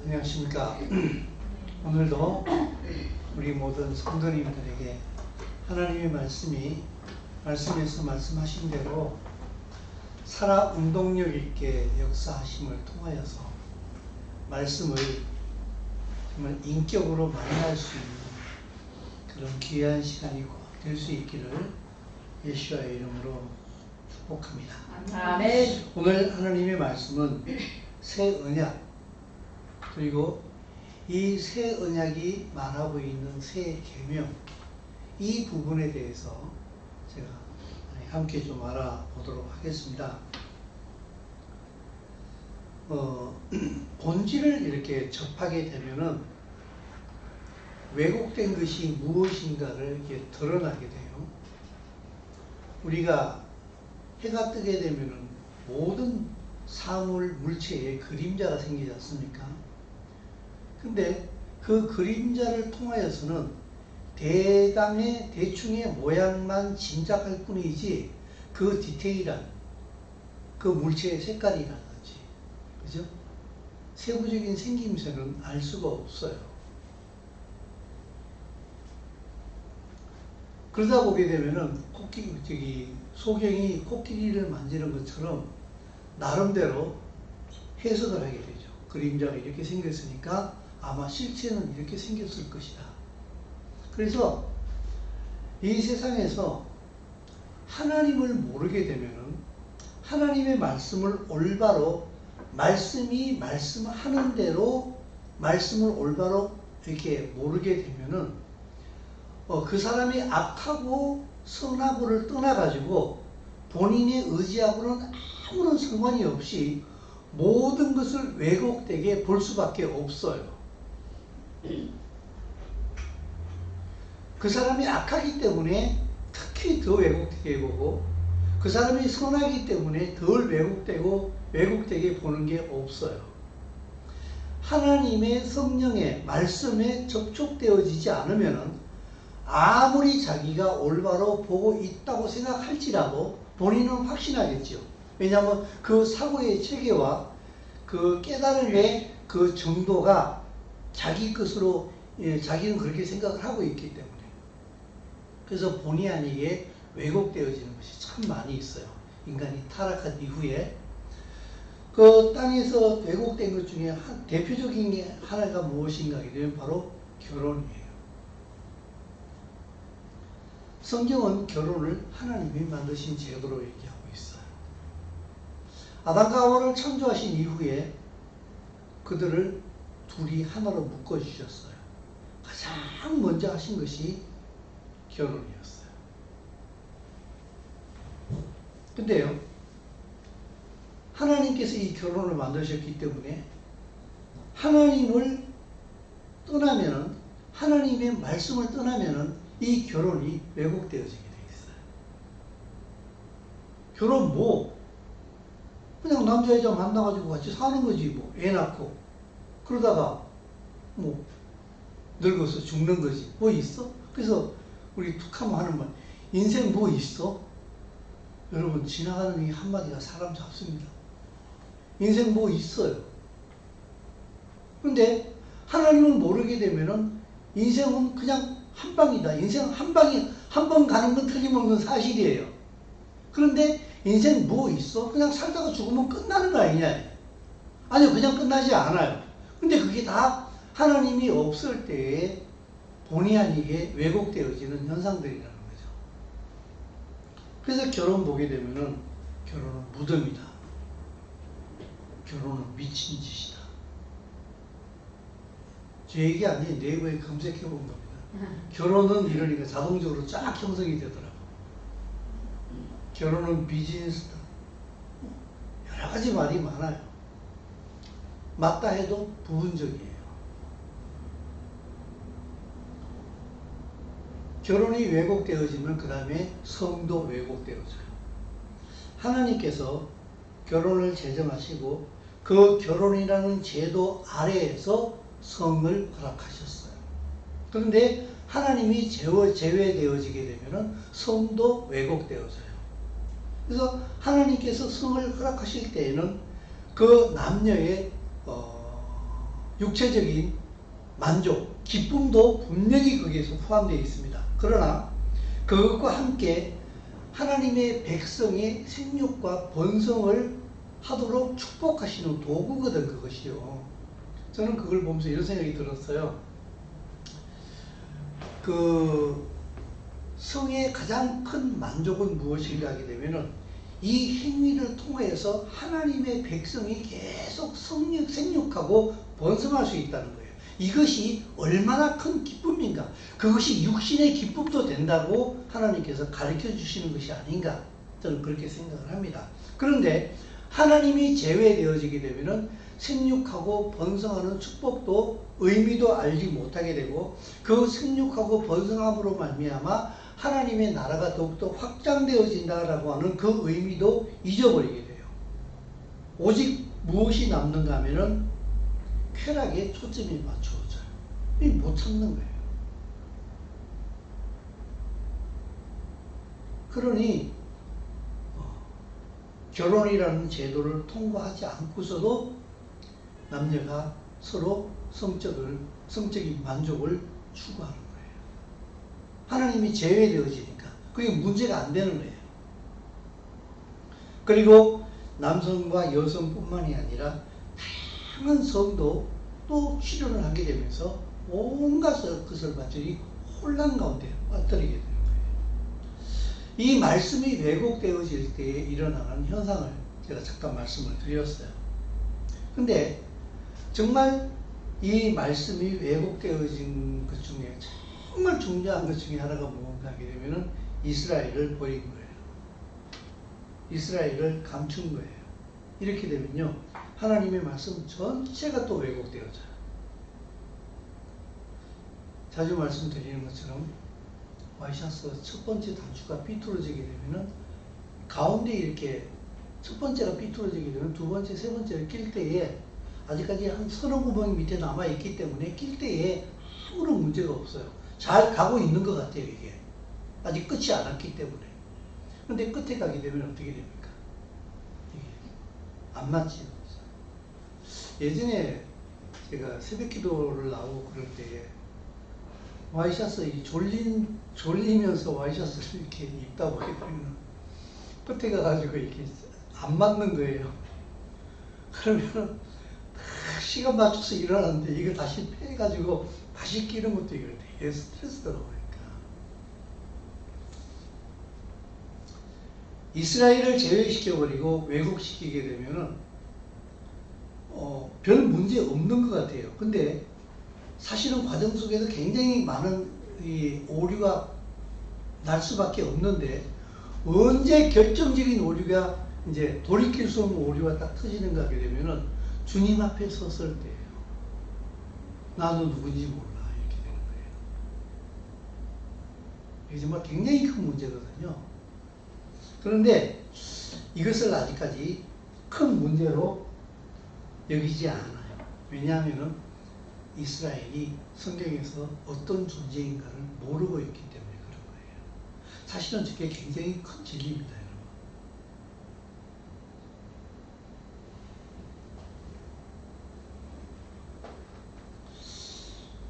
안녕하십니까. 오늘도 우리 모든 성도님들에게 하나님의 말씀에서 말씀하신 대로 살아 운동력 있게 역사하심을 통하여서 말씀을 정말 인격으로 만날 수 있는 그런 귀한 시간이 될 수 있기를 예수와의 이름으로 축복합니다. 아멘. 오늘 하나님의 말씀은 새 언약, 그리고 이 새 언약이 말하고 있는 새 계명, 이 부분에 대해서 제가 함께 좀 알아보도록 하겠습니다. 본질을 이렇게 접하게 되면은 왜곡된 것이 무엇인가를 이렇게 드러나게 돼요. 우리가 해가 뜨게 되면은 모든 사물, 물체에 그림자가 생기지 않습니까? 근데 그 그림자를 통하여서는 대충의 모양만 짐작할 뿐이지 그 디테일한 그 물체의 색깔이라든지, 그죠? 세부적인 생김새는 알 수가 없어요. 그러다 보게 되면은 소경이 코끼리를 만지는 것처럼 나름대로 해석을 하게 되죠. 그림자가 이렇게 생겼으니까 아마 실체는 이렇게 생겼을 것이다. 그래서 이 세상에서 하나님을 모르게 되면은 하나님의 말씀을 올바로 말씀이 말씀하는 대로 말씀을 올바로 이렇게 모르게 되면은 그 사람이 악하고 선하고를 떠나가지고 본인의 의지하고는 아무런 상관이 없이 모든 것을 왜곡되게 볼 수밖에 없어요. 그 사람이 악하기 때문에 특히 더 왜곡되게 보고, 그 사람이 선하기 때문에 덜 왜곡되게 보는 게 없어요. 하나님의 성령의 말씀에 접촉되어지지 않으면은 아무리 자기가 올바로 보고 있다고 생각할지라도 본인은 확신하겠죠. 왜냐하면 그 사고의 체계와 그 깨달음의 그 정도가 자기 것으로, 자기는 그렇게 생각을 하고 있기 때문에. 그래서 본의 아니게 왜곡되어지는 것이 참 많이 있어요. 인간이 타락한 이후에 그 땅에서 왜곡된 것 중에 대표적인 게 하나가 무엇인가 하면 바로 결혼이에요. 성경은 결혼을 하나님이 만드신 제도로 얘기하고 있어요. 아담과 하와를 창조하신 이후에 그들을 둘이 하나로 묶어주셨어요. 가장 먼저 하신 것이 결혼이었어요. 근데요, 하나님께서 이 결혼을 만드셨기 때문에 하나님을 떠나면은, 하나님의 말씀을 떠나면은 이 결혼이 왜곡되어지게 돼 있어요. 결혼 그냥 남자 여자 만나가지고 같이 사는 거지 애 낳고 그러다가 늙어서 죽는 거지 있어? 그래서 우리 툭하면 하는 말, 인생 있어? 여러분, 지나가는 이 한마디가 사람 잡습니다. 인생 있어요. 근데 하나님을 모르게 되면은 인생은 그냥 한 방이다. 인생 한 번 가는 건 틀림없는 사실이에요. 그런데 인생 있어? 그냥 살다가 죽으면 끝나는 거 아니냐? 아니요, 그냥 끝나지 않아요. 근데 그게 다 하나님이 없을 때에 본의 아니게 왜곡되어지는 현상들이라는 거죠. 그래서 결혼 보게 되면은 결혼은 무덤이다. 결혼은 미친 짓이다. 제 얘기 아니에요. 네이버에 검색해 본 겁니다. 결혼은 이러니까 자동적으로 쫙 형성이 되더라고요. 결혼은 비즈니스다. 여러 가지 말이 많아요. 맞다 해도 부분적이에요. 결혼이 왜곡되어지면 그 다음에 성도 왜곡되어져요. 하나님께서 결혼을 제정하시고 그 결혼이라는 제도 아래에서 성을 허락하셨어요. 그런데 하나님이 제외되어지게 되면 성도 왜곡되어져요. 그래서 하나님께서 성을 허락하실 때에는 그 남녀의 육체적인 만족, 기쁨도 분명히 거기에서 포함되어 있습니다. 그러나 그것과 함께 하나님의 백성의 생육과 번성을 하도록 축복하시는 도구거든, 그것이요. 저는 그걸 보면서 이런 생각이 들었어요. 그 성의 가장 큰 만족은 무엇인가 하게 되면은 이 행위를 통해서 하나님의 백성이 계속 생육하고 번성할 수 있다는 거예요. 이것이 얼마나 큰 기쁨인가. 그것이 육신의 기쁨도 된다고 하나님께서 가르쳐 주시는 것이 아닌가. 저는 그렇게 생각을 합니다. 그런데 하나님이 제외되어지게 되면은 생육하고 번성하는 축복도 의미도 알지 못하게 되고, 그 생육하고 번성함으로 말미암아 하나님의 나라가 더욱더 확장되어진다라고 하는 그 의미도 잊어버리게 돼요. 오직 무엇이 남는가 하면은 쾌락에 초점이 맞춰져요. 못 참는 거예요. 그러니 결혼이라는 제도를 통과하지 않고서도 남녀가 서로 성적인 만족을 추구하는 거예요. 하나님이 제외되어지니까 그게 문제가 안 되는 거예요. 그리고 남성과 여성뿐만이 아니라 다양한 성도 또 출현을 하게 되면서 온갖 것을 완전히 혼란 가운데 빠뜨리게 되는 거예요. 이 말씀이 왜곡되어질 때에 일어나는 현상을 제가 잠깐 말씀을 드렸어요. 근데 정말 이 말씀이 왜곡되어진 것 중에 정말 중요한 것 중에 하나가 뭔가 하게 되면은 이스라엘을 버린 거예요. 이스라엘을 감춘 거예요. 이렇게 되면요, 하나님의 말씀 전체가 또 왜곡되어져요. 자주 말씀드리는 것처럼 와이셔츠 첫 번째 단추가 삐뚤어지게 되면은 가운데 이렇게 첫 번째가 삐뚤어지게 되면 두 번째, 세 번째를 낄 때에 아직까지 한 서너 구멍이 밑에 남아있기 때문에 낄 때에 아무런 문제가 없어요. 잘 가고 있는 것 같아요, 이게. 아직 끝이 안 왔기 때문에. 근데 끝에 가게 되면 어떻게 됩니까? 이게 안 맞지요. 예전에 제가 새벽 기도를 나오고 그럴 때 와이셔츠 졸리면서 와이셔츠를 이렇게 입다 보면 끝에 가가지고 이렇게 안 맞는 거예요. 그러면 시간 맞춰서 일어났는데 이걸 다시 빼가지고 다시 끼는 것도 이거 되게 스트레스더라고요. 이스라엘을 제외시켜버리고 왜곡시키게 되면은 별 문제 없는 것 같아요. 근데 사실은 과정 속에서 굉장히 많은 이 오류가 날 수밖에 없는데, 언제 결정적인 오류가 이제 돌이킬 수 없는 오류가 딱 터지는가 하게 되면은 주님 앞에 섰을 때예요. 나도 누군지 몰라, 이렇게 되는 거예요. 이게 정말 굉장히 큰 문제거든요. 그런데 이것을 아직까지 큰 문제로 여기지 않아요. 왜냐하면은 이스라엘이 성경에서 어떤 존재인가를 모르고 있기 때문에 그런 거예요. 사실은 저게 굉장히 큰 진리입니다, 여러분.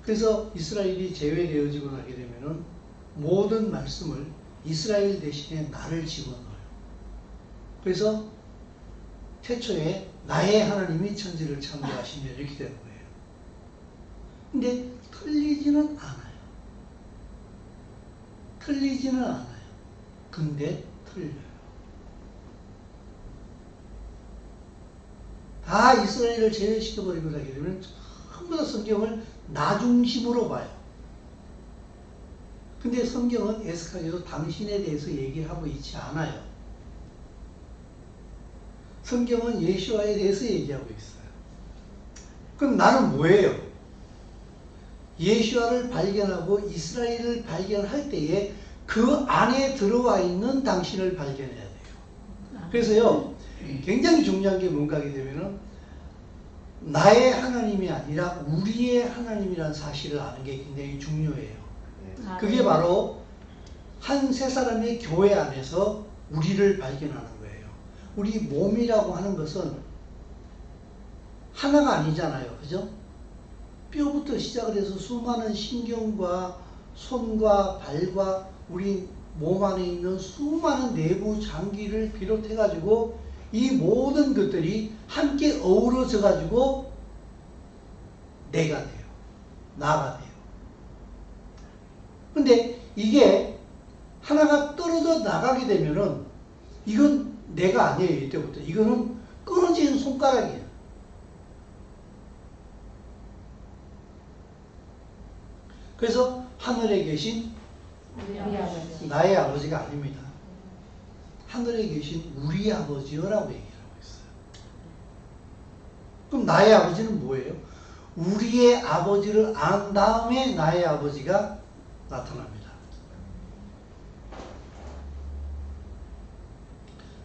그래서 이스라엘이 제외되어지고 나게 되면은 모든 말씀을 이스라엘 대신에 나를 집어넣어요. 그래서 태초에 나의 하나님이 천지를 창조하시며 이렇게 되는 거예요. 근데 틀리지는 않아요. 틀리지는 않아요. 근데 틀려요. 다 이스라엘을 제외시켜버리고 나게 되면 전부 다 성경을 나 중심으로 봐요. 근데 성경은 애석하게도 당신에 대해서 얘기를 하고 있지 않아요. 성경은 예수와에 대해서 얘기하고 있어요. 그럼 나는 뭐예요? 예수와를 발견하고 이스라엘을 발견할 때에 그 안에 들어와 있는 당신을 발견해야 돼요. 그래서요, 굉장히 중요한 게 뭔가 하게 되면은 나의 하나님이 아니라 우리의 하나님이라는 사실을 아는 게 굉장히 중요해요. 그게 바로 한 세 사람의 교회 안에서 우리를 발견하는 거예요. 우리 몸이라고 하는 것은 하나가 아니잖아요. 그죠? 뼈부터 시작을 해서 수많은 신경과 손과 발과 우리 몸 안에 있는 수많은 내부 장기를 비롯해 가지고 이 모든 것들이 함께 어우러져 가지고 내가 돼요. 나가 돼요. 근데 이게 하나가 떨어져 나가게 되면은 이건 내가 아니에요. 이때부터. 이거는 끊어진 손가락이에요. 그래서 하늘에 계신 우리 아버지. 나의 아버지가 아닙니다. 하늘에 계신 우리 아버지라고 얘기하고 있어요. 그럼 나의 아버지는 뭐예요? 우리의 아버지를 안 다음에 나의 아버지가 나타납니다.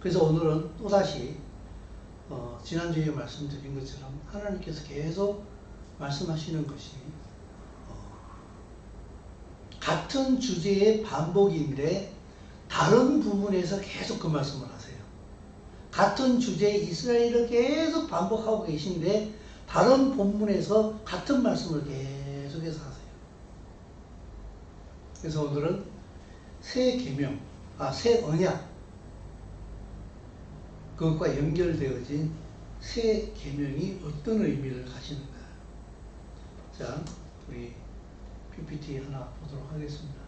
그래서 오늘은 또다시 지난주에 말씀드린 것처럼 하나님께서 계속 말씀하시는 것이 같은 주제의 반복인데 다른 부분에서 계속 그 말씀을 하세요. 같은 주제 이스라엘을 계속 반복하고 계신데 다른 본문에서 같은 말씀을 계속해서 하세요. 그래서 오늘은 새 계명, 새 언약, 그것과 연결되어진 새 계명이 어떤 의미를 가지는가. 자, 우리 PPT 하나 보도록 하겠습니다.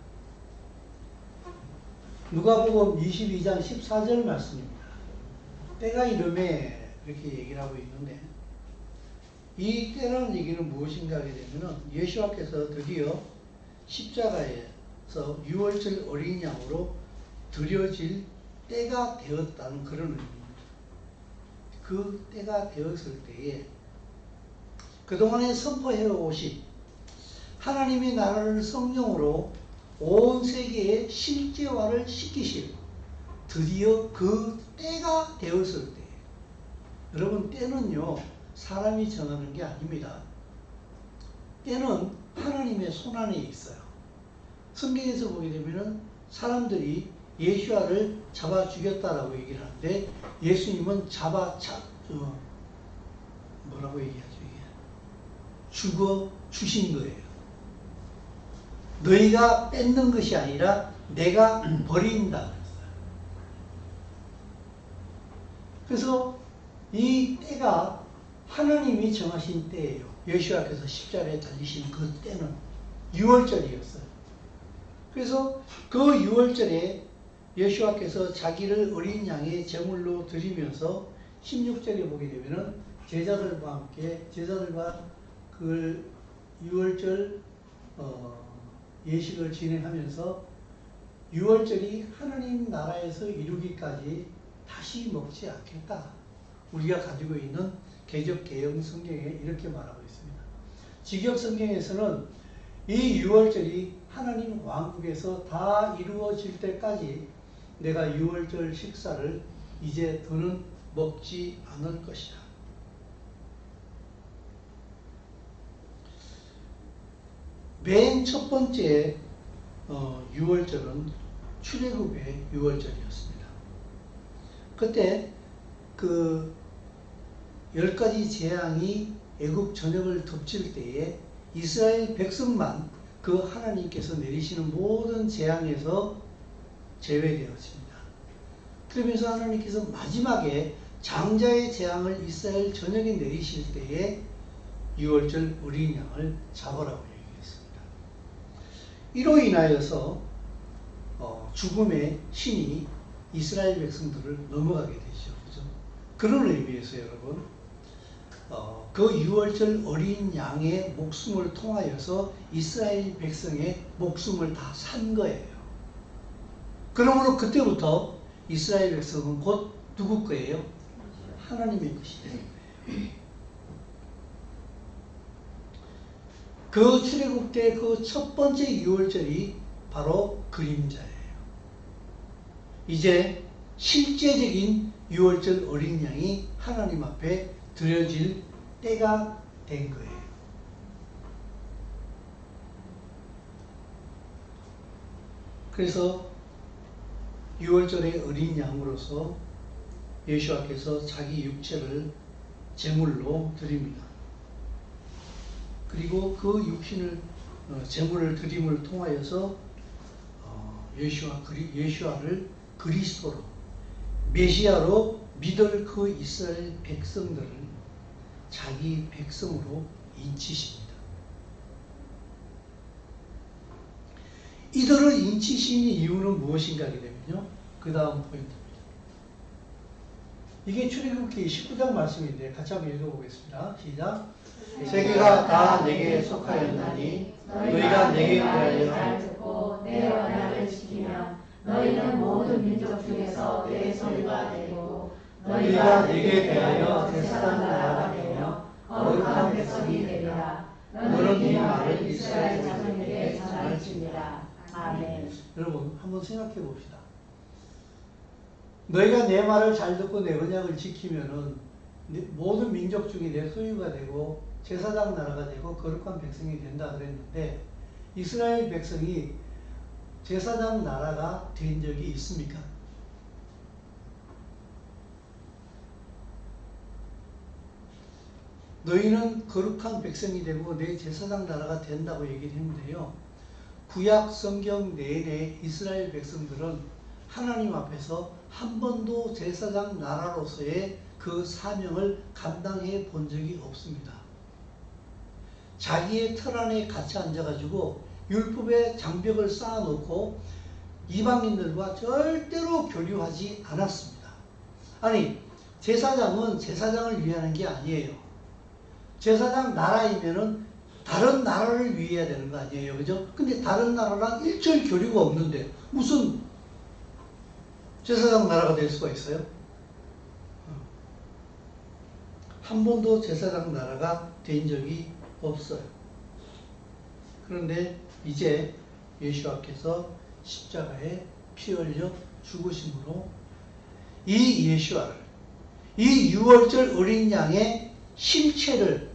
누가복음 22장 14절 말씀입니다. 때가 이름에 이렇게 얘기를 하고 있는데 이 때라는 얘기는 무엇인가 하게 되면 예수와께서 드디어 십자가에서 유월절 어린 양으로 드려질 때가 되었다는 그런 의미입니다. 그 때가 되었을 때에 그동안에 선포해 오신 하나님의 나라를 성령으로 온 세계에 실제화를 시키실 드디어 그 때가 되었을 때, 여러분 때는요 사람이 정하는 게 아닙니다. 때는 하나님의 손안에 있어요. 성경에서 보게 되면은 사람들이 예수와를 잡아 죽였다라고 얘기를 하는데 예수님은 뭐라고 얘기하죠? 이게 죽어 주신 거예요. 너희가 뺏는 것이 아니라 내가 버린다. 그래서 이 때가 하나님이 정하신 때예요. 예수와께서 십자가에 달리신 그 때는 6월절이었어요. 그래서 그 6월절에 예수와께서 자기를 어린 양의 제물로 드리면서 16절에 보게 되면은 제자들과 그 6월절 예식을 진행하면서 6월절이 하나님 나라에서 이루기까지 다시 먹지 않겠다. 우리가 가지고 있는 개역 개영 성경에 이렇게 말하고 있습니다. 직역 성경에서는 이 6월절이 하나님 왕국에서 다 이루어질 때까지 내가 6월절 식사를 이제 더는 먹지 않을 것이다. 맨 첫 번째 6월절은 출애굽의 6월절이었습니다. 그때 그 10가지 재앙이 애굽 전역을 덮칠 때에 이스라엘 백성만 그 하나님께서 내리시는 모든 재앙에서 제외되었습니다. 그러면서 하나님께서 마지막에 장자의 재앙을 이스라엘 전역에 내리실 때에 6월절 어린 양을 잡으라고 얘기했습니다. 이로 인하여서 죽음의 신이 이스라엘 백성들을 넘어가게 되죠. 그죠? 그런 의미에서 여러분 그 6월절 어린 양의 목숨을 통하여서 이스라엘 백성의 목숨을 다 산 거예요. 그러므로 그때부터 이스라엘 백성은 곧 누구 거예요? 하나님의 것이 되는 거예요. 그 출애굽 때 그 첫 번째 6월절이 바로 그림자예요. 이제 실제적인 6월절 어린 양이 하나님 앞에 드려질 때가 된 거예요. 그래서 6월절의 어린 양으로서 예수와께서 자기 육체를 제물로 드립니다. 그리고 그 육신을 제물을 드림을 통하여서 예수아를 그리스도로 메시아로 믿을 그 이스라엘 백성들을 자기 백성으로 인치십니다. 이들을 인치시는 이유는 무엇인가 하게 되면요. 그 다음 포인트입니다. 이게 출애굽기 19장 말씀인데 같이 한번 읽어보겠습니다. 시작. 세계가 다 내게 속하였나니 너희가 내게 대하여 잘 듣고 내 언약을 지키면 너희는 모든 민족 중에서 내 소유가 되고 너희가 내게 대하여 제사장 나라가 되며 거룩한 백성이 되리라. 너는 이 말을 이스라엘 자손에게 전할지니라. 아멘. 여러분 한번 생각해 봅시다. 너희가 내 말을 잘 듣고 내 언약을 지키면은 모든 민족 중에 내 소유가 되고 제사장 나라가 되고 거룩한 백성이 된다 그랬는데 이스라엘 백성이 제사장 나라가 된 적이 있습니까? 너희는 거룩한 백성이 되고 내 제사장 나라가 된다고 얘기를 했는데요. 구약 성경 내내 이스라엘 백성들은 하나님 앞에서 한 번도 제사장 나라로서의 그 사명을 감당해 본 적이 없습니다. 자기의 틀 안에 갇혀 앉아가지고 율법의 장벽을 쌓아놓고 이방인들과 절대로 교류하지 않았습니다. 아니, 제사장은 제사장을 위하는 게 아니에요. 제사장 나라이면은 다른 나라를 위해야 되는 거 아니에요. 그죠? 근데 다른 나라랑 일절 교류가 없는데 무슨 제사장 나라가 될 수가 있어요? 한 번도 제사장 나라가 된 적이 없어요. 그런데 이제 예수와께서 십자가에 피 흘려 죽으심으로 이 예수와를, 이 유월절 어린 양의 실체를,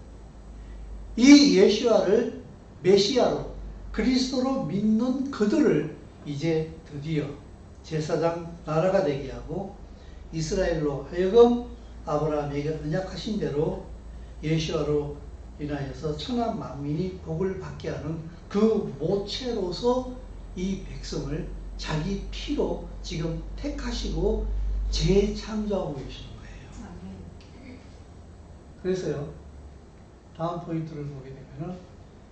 이 예수와를 메시아로 그리스도로 믿는 그들을 이제 드디어 제사장 나라가 되게 하고 이스라엘로 하여금 아브라함에게 언약하신 대로 예수와로 인하여서 천하 만민이 복을 받게 하는 그 모체로서 이 백성을 자기 피로 지금 택하시고 재창조하고 계시는 거예요. 그래서요, 다음 포인트를 보게 되면은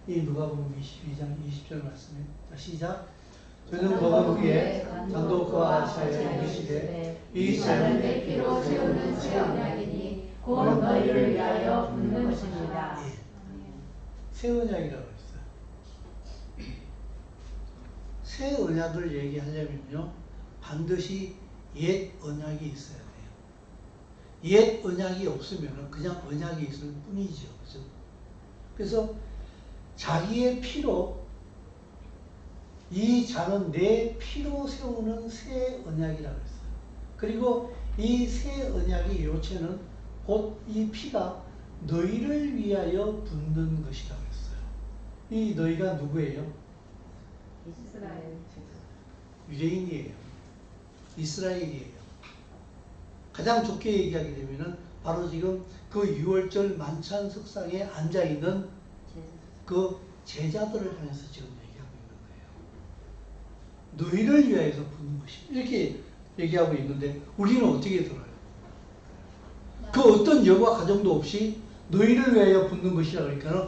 이 누가복음 22장 20절 말씀에 시작. 저는 먹은 후에 장도 그와 같이 하여 이르시되 이 잔은 내 피로 세우는 새 언약이니 곧 너희를 위하여 붓는 것입니다. 예. 새 언약이라고 했어요. 새 언약을 얘기하려면요, 반드시 옛 언약이 있어야 돼요. 옛 언약이 없으면 그냥 언약이 있을 뿐이죠. 그죠? 그래서 자기의 피로, 이 잔은 내 피로 세우는 새 언약이라고 했어요. 그리고 이 새 언약의 요체는 곧 이 피가 너희를 위하여 붓는 것이라고 했어요. 이 너희가 누구예요? 이스라엘. 유대인이에요. 이스라엘이에요. 가장 좋게 얘기하게 되면은 바로 지금 그 6월절 만찬 석상에 앉아있는 그 제자들을 향해서 지금 얘기하고 있는 거예요. 너희를 위하여서 붓는 것이. 이렇게 얘기하고 있는데 우리는 어떻게 들어요? 그 어떤 여과 가정도 없이 너희를 위하여 붓는 것이라 그러니까는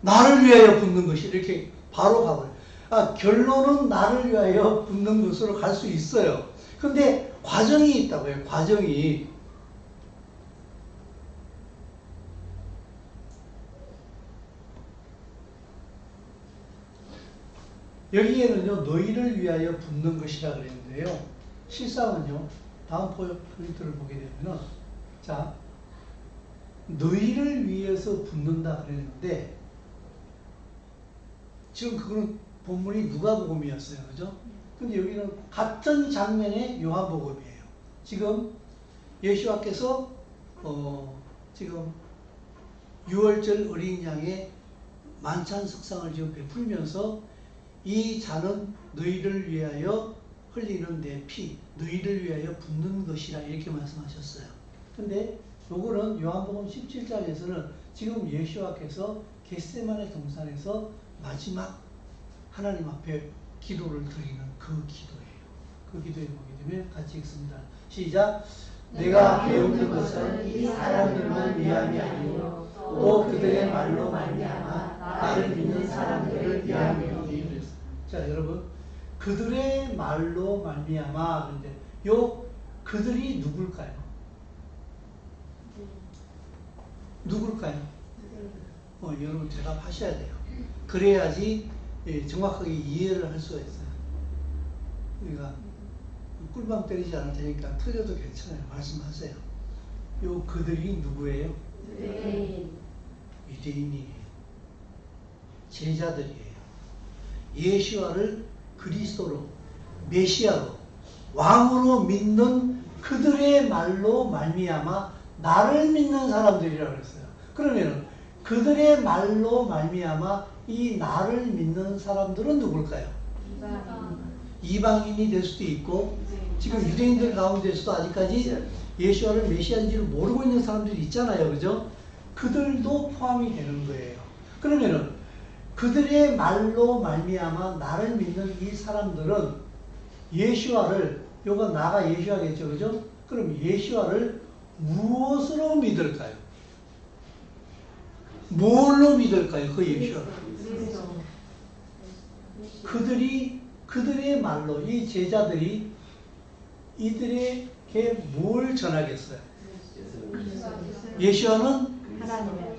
나를 위하여 붓는 것이 이렇게 바로 가버려요. 결론은 나를 위하여 붓는 것으로 갈 수 있어요. 근데 과정이 있다고요. 과정이. 여기에는요, 너희를 위하여 붓는 것이라 그랬는데요. 실상은요, 다음 포인트를 보게 되면은, 자, 너희를 위해서 붓는다 그랬는데, 지금 그거는 본문이 누가복음이었어요. 그죠? 근데 여기는 같은 장면의 요한복음이에요. 지금 예수와께서 지금 6월절 어린 양의 만찬 석상을 지금 베풀면서 이 잔은 너희를 위하여 흘리는 내 피, 너희를 위하여 붓는 것이라 이렇게 말씀하셨어요. 근데 요거는 요한복음 17장에서는 지금 예수와께서 겟세마네 동산에서 마지막 하나님 앞에 기도를 드리는 그 기도예요. 그 기도에 보게 되면 같이 읽습니다. 시작. 내가 배우는 것은 이 사람들만 위함이 아니요 또 그들의 말로 말미암아 나를 믿는 사람들을 위함이요. 자, 여러분, 그들의 말로 말미암아. 그런데 요 그들이 누굴까요? 누굴까요? 여러분 대답하셔야 돼요. 그래야지 정확하게 이해를 할 수가 있어요. 그러니까 꿀밤 때리지 않을 테니까 틀려도 괜찮아요. 말씀하세요. 요 그들이 누구예요? 유대인이에요. 제자들이에요. 예수와를 그리스도로, 메시아로, 왕으로 믿는 그들의 말로 말미암아 나를 믿는 사람들이라고 했어요. 그러면 그들의 말로 말미암아 이 나를 믿는 사람들은 누굴까요? 이방인이 될 수도 있고, 지금 유대인들 가운데서도 아직까지 예수와를 메시아인지를 모르고 있는 사람들이 있잖아요. 그죠? 그들도 포함이 되는 거예요. 그러면은 그들의 말로 말미암아 나를 믿는 이 사람들은 예수와를, 요거 나가 예수와겠죠. 그죠? 그럼 예수와를 무엇으로 믿을까요? 뭘로 믿을까요? 그 예수와를. 그들의 말로, 이 제자들이 이들에게 뭘 전하겠어요? 예수와는 하나님의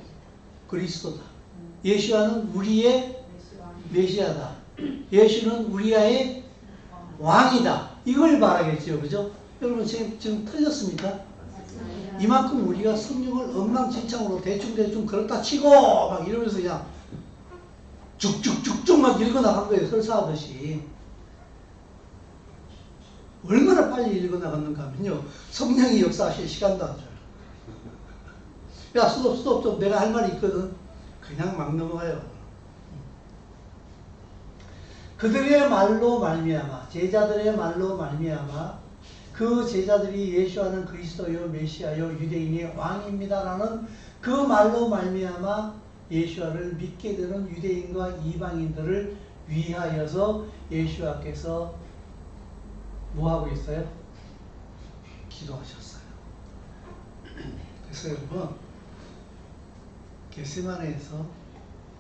그리스도다. 예수와는 우리의 메시아다. 예수는 우리의 왕이다. 이걸 말하겠죠. 그죠? 여러분 지금 틀렸습니까? 이만큼 우리가 성경을 엉망진창으로 대충 그렇다 치고 막 이러면서 그냥 쭉쭉쭉쭉 막 읽어나간 거예요. 설사하듯이. 얼마나 빨리 읽어나갔는가 하면요. 성령이 역사하실 시간도 안 줘요. 야, 스톱. 내가 할 말이 있거든. 그냥 막 넘어가요. 그들의 말로 말미암아, 제자들의 말로 말미암아, 그 제자들이 예수와는 그리스도요, 메시아요, 유대인의 왕입니다라는 그 말로 말미암아 예수와를 믿게 되는 유대인과 이방인들을 위하여서 예수와께서 뭐 하고 있어요? 기도하셨어요. 그래서 여러분, 겟세마네에서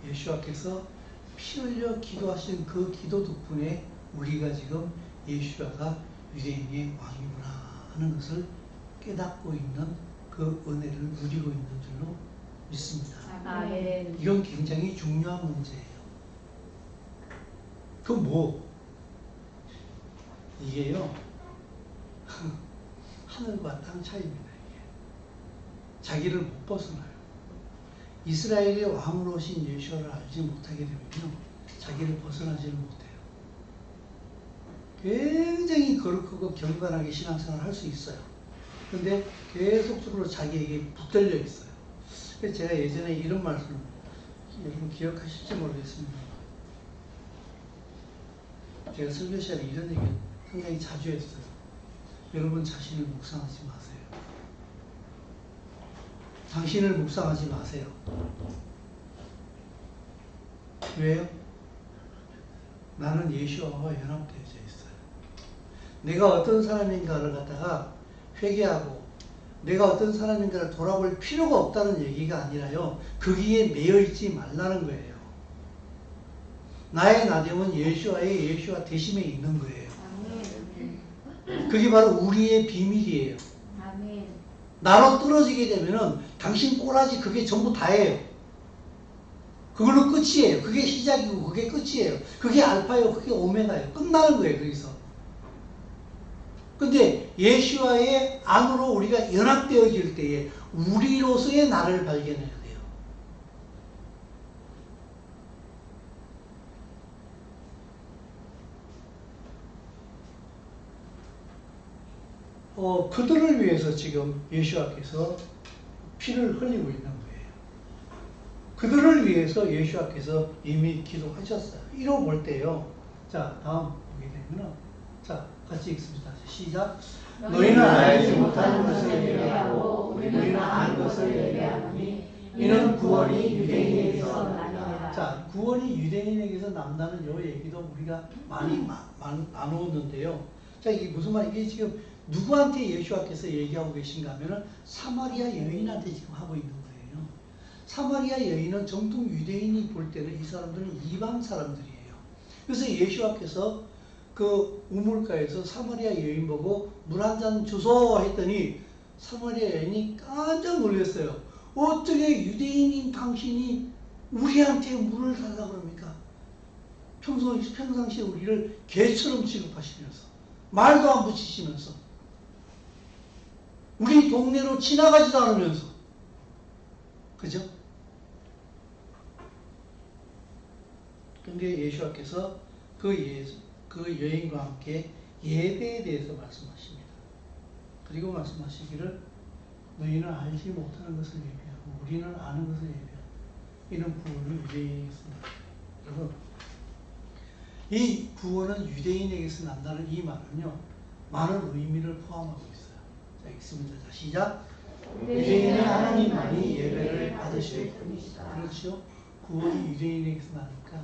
예수와께서 피 흘려 기도하신 그 기도 덕분에 우리가 지금 예수와가 유대인의 왕이구나 하는 것을 깨닫고 있는 그 은혜를 누리고 있는 줄로 믿습니다. 아멘. 이건 굉장히 중요한 문제예요. 그 뭐? 이게요, 하늘과 땅 차이입니다. 이게. 자기를 못 벗어나요. 이스라엘의 왕으로 오신 예수를 알지 못하게 되면요, 자기를 벗어나지를 못해요. 굉장히 거룩하고 경건하게 신앙생활을 할 수 있어요. 근데 계속적으로 자기에게 붙들려 있어요. 그래서 제가 예전에 이런 말씀을, 여러분 기억하실지 모르겠습니다. 제가 설교 시간에 이런 얘기 상당히 자주 했어요. 여러분 자신을 묵상하지 마세요. 당신을 묵상하지 마세요. 왜요? 나는 예수와 연합되어져 있어요. 내가 어떤 사람인가를 갖다가 회개하고 내가 어떤 사람인가를 돌아볼 필요가 없다는 얘기가 아니라요, 거기에 매여 있지 말라는 거예요. 나의 나됨은 예수와 대심에 있는 거예요. 그게 바로 우리의 비밀이에요. 나로 떨어지게 되면은 당신 꼬라지 그게 전부 다예요. 그걸로 끝이에요. 그게 시작이고 그게 끝이에요. 그게 알파요, 그게 오메가예요. 끝나는 거예요. 거기서. 근데 예수와의 안으로 우리가 연합되어질 때에 우리로서의 나를 발견해야 돼요. 그들을 위해서 지금 예수와께서 피를 흘리고 있는 거예요. 그들을 위해서 예수와께서 이미 기도하셨어요. 이러고 볼 때요. 자, 다음 보게 되면, 자, 같이 읽습니다. 시작. 너희는 알지 못하는 것을 예배하고 우리는 아는 것을 예배하노니 이는 구원이 유대인에게서 나니라. 자, 구원이 유대인에게서 난다는 요 얘기도 우리가 많이 나누었는데요. 자, 이게 무슨 말이에요? 이게 지금 누구한테 예수와께서 얘기하고 계신가 하면은 사마리아 여인한테 지금 하고 있는 거예요. 사마리아 여인은 정통 유대인이 볼 때는 이 사람들은 이방 사람들이에요. 그래서 예수와께서 그 우물가에서 사마리아 여인 보고 물 한 잔 주소 했더니 사마리아 여인이 깜짝 놀랐어요. 어떻게 유대인인 당신이 우리한테 물을 달라고 그럽니까? 평상시에 우리를 개처럼 취급하시면서 말도 안 붙이시면서 우리 동네로 지나가지도 않으면서, 그죠? 근데 예수와께서 그 여인과 함께 예배에 대해서 말씀하십니다. 그리고 말씀하시기를 너희는 알지 못하는 것을 예배하고 우리는 아는 것을 예배하고 이는 구원은 유대인에게서 난다. 여러분, 이 구원은 유대인에게서 난다는 이 말은요, 많은 의미를 포함하고 있어요. 자, 읽습니다. 자, 시작. 유대인의 하나님만이 예배를 받으실 뿐이시다. 그렇죠? 구원이 유대인에게서 나니까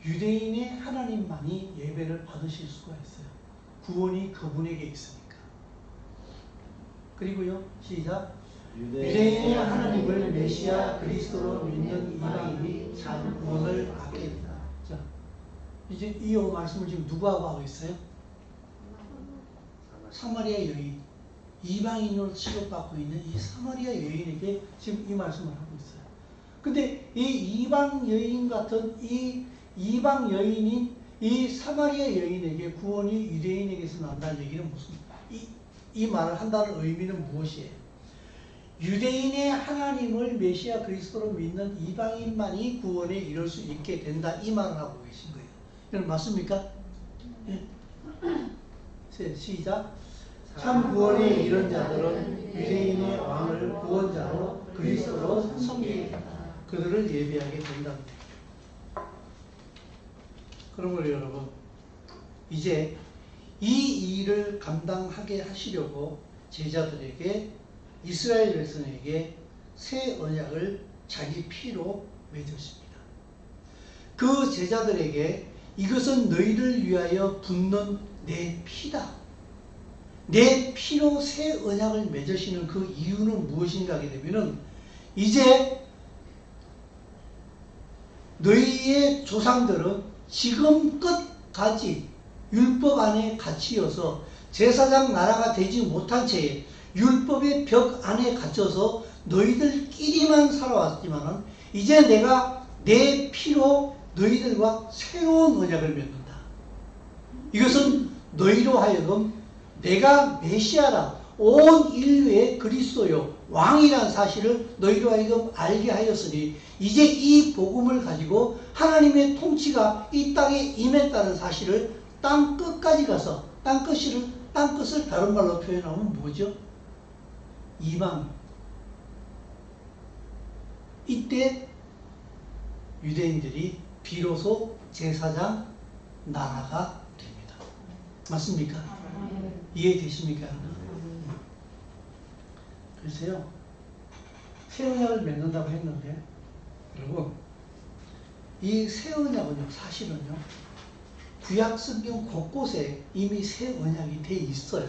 유대인의 하나님만이 예배를 받으실 수가 있어요. 구원이 그분에게 있으니까. 그리고요, 시작. 유대인의 하나님을 메시아 그리스도로 믿는 이방인이 참 구원을 받게 된다. 자, 이제 이 말씀을 지금 누구하고 하고 있어요? 사마리아 여인. 이방인으로 취급받고 있는 이 사마리아 여인에게 지금 이 말씀을 하고 있어요. 근데 이 이방 여인 같은 이 이방 여인인 이 사마리아 여인에게 구원이 유대인에게서 난다는 얘기는 무슨, 이 말을 한다는 의미는 무엇이에요? 유대인의 하나님을 메시아 그리스도로 믿는 이방인만이 구원에 이룰 수 있게 된다, 이 말을 하고 계신 거예요. 이건 맞습니까? 네. 시작. 참 구원에 이른 자들은 유대인의 왕을 구원자로 그리스도로 섬기게 된다. 그들을 예배하게 된답니다. 그러므로 여러분, 이제 이 일을 감당하게 하시려고 제자들에게, 이스라엘 백성에게 새 언약을 자기 피로 맺으십니다. 그 제자들에게 이것은 너희를 위하여 붓는 내 피다. 내 피로 새 언약을 맺으시는 그 이유는 무엇인가 하게 되면은, 이제 너희의 조상들은 지금끝까지 율법 안에 갇히어서 제사장 나라가 되지 못한 채에 율법의 벽 안에 갇혀서 너희들끼리만 살아왔지만은 이제 내가 내 피로 너희들과 새로운 언약을 맺는다. 이것은 너희로 하여금 내가 메시아라, 온 인류의 그리스도요 왕이란 사실을 너희로 하여금 알게 하였으니 이제 이 복음을 가지고 하나님의 통치가 이 땅에 임했다는 사실을 땅 끝까지 가서 땅 끝을 다른 말로 표현하면 뭐죠? 이방. 이때 유대인들이 비로소 제사장 나라가 됩니다. 맞습니까? 이해되십니까? 글쎄요, 새 언약을 맺는다고 했는데, 여러분, 이 새 언약은요, 사실은요, 구약 성경 곳곳에 이미 새 언약이 돼 있어요.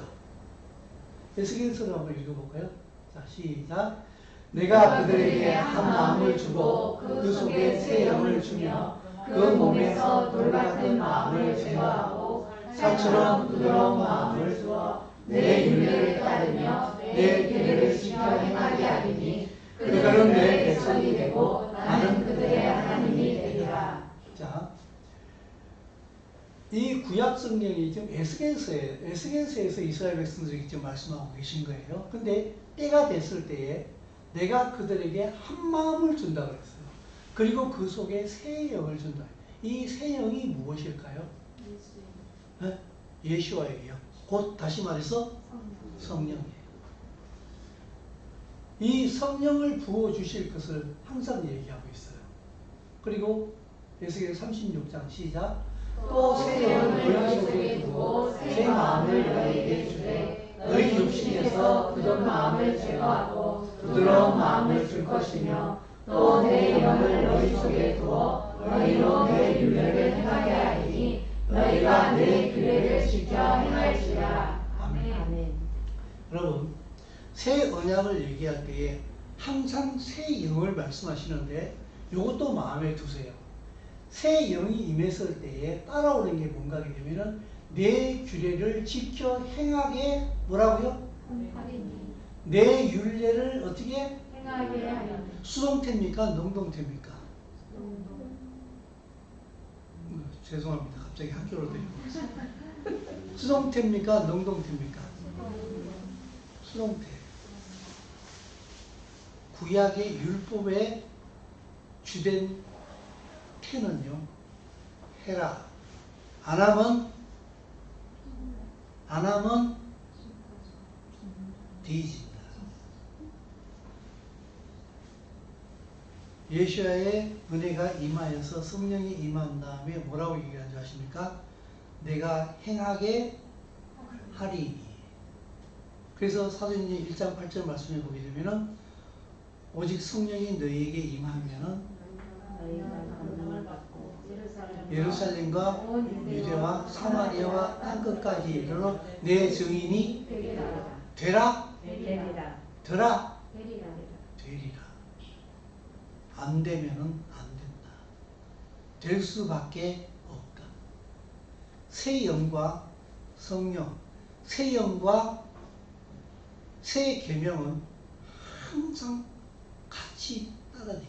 에스겔서를 한번 읽어볼까요? 자, 시작. 내가 그들에게 한 마음을 주고 그 속에 새 영을 주며 그 몸에서 돌 같은 마음을 제거하고 살처럼 부드러운 마음을 주어 내 율례를 따르며 내 계례를 지켜 행하게 하리니 그들은 내 백성이 되고 나는 그들의 하나님이 되리라. 자, 이 구약 성경이 지금 에스겔서에서 이스라엘 백성들에게 지금 말씀하고 계신 거예요. 근데 때가 됐을 때에 내가 그들에게 한 마음을 준다 그랬어요. 그리고 그 속에 새 영을 준다. 이 새 영이 무엇일까요? 네? 예수와예요. 곧 다시 말해서 성령이에요. 이 성령을 부어주실 것을 항상 얘기하고 있어요. 그리고 에스겔 36장 시작. 또 새 영을 너희 속에 두고 새 마음을 너희에게 주되 너희 육신에서 굳은 마음을 제거하고 부드러운 마음을 줄 것이며 또 내 영을 너희 속에 두어 너희로 내 율례를 행하게 하리니 너희가 내 규례를 지켜 행할지라. 아멘. 여러분, 새 언약을 얘기할 때에 항상 새 영을 말씀하시는데 이것도 마음에 두세요. 새 영이 임했을 때에 따라오는 게 뭔가 하게 되면은 내 규례를 지켜 행하게 뭐라고요? 내 율례를 어떻게? 행하게 하리니. 수동태입니까? 능동태입니까? 죄송합니다. 갑자기 학교로 데리고 수동태입니까? 능동태입니까? 수동태. 구약의 율법의 주된 태는요, 해라. 안 하면 뒤집니다. 예수야의 은혜가 임하여서 성령이 임한 다음에 뭐라고 얘기한 줄 아십니까? 내가 행하게 하리니. 그래서 사도행전 1장 8절 말씀해 보게 되면은 오직 성령이 너희에게 임하면은 예루살렘과 유대와 사마리아와 땅끝까지 이르러 내 증인이 되라. 되리라. 안 되면은 안 된다. 될 수밖에 없다. 새 영과 성령, 새 영과 새 계명은 항상 같이 따라다녀요.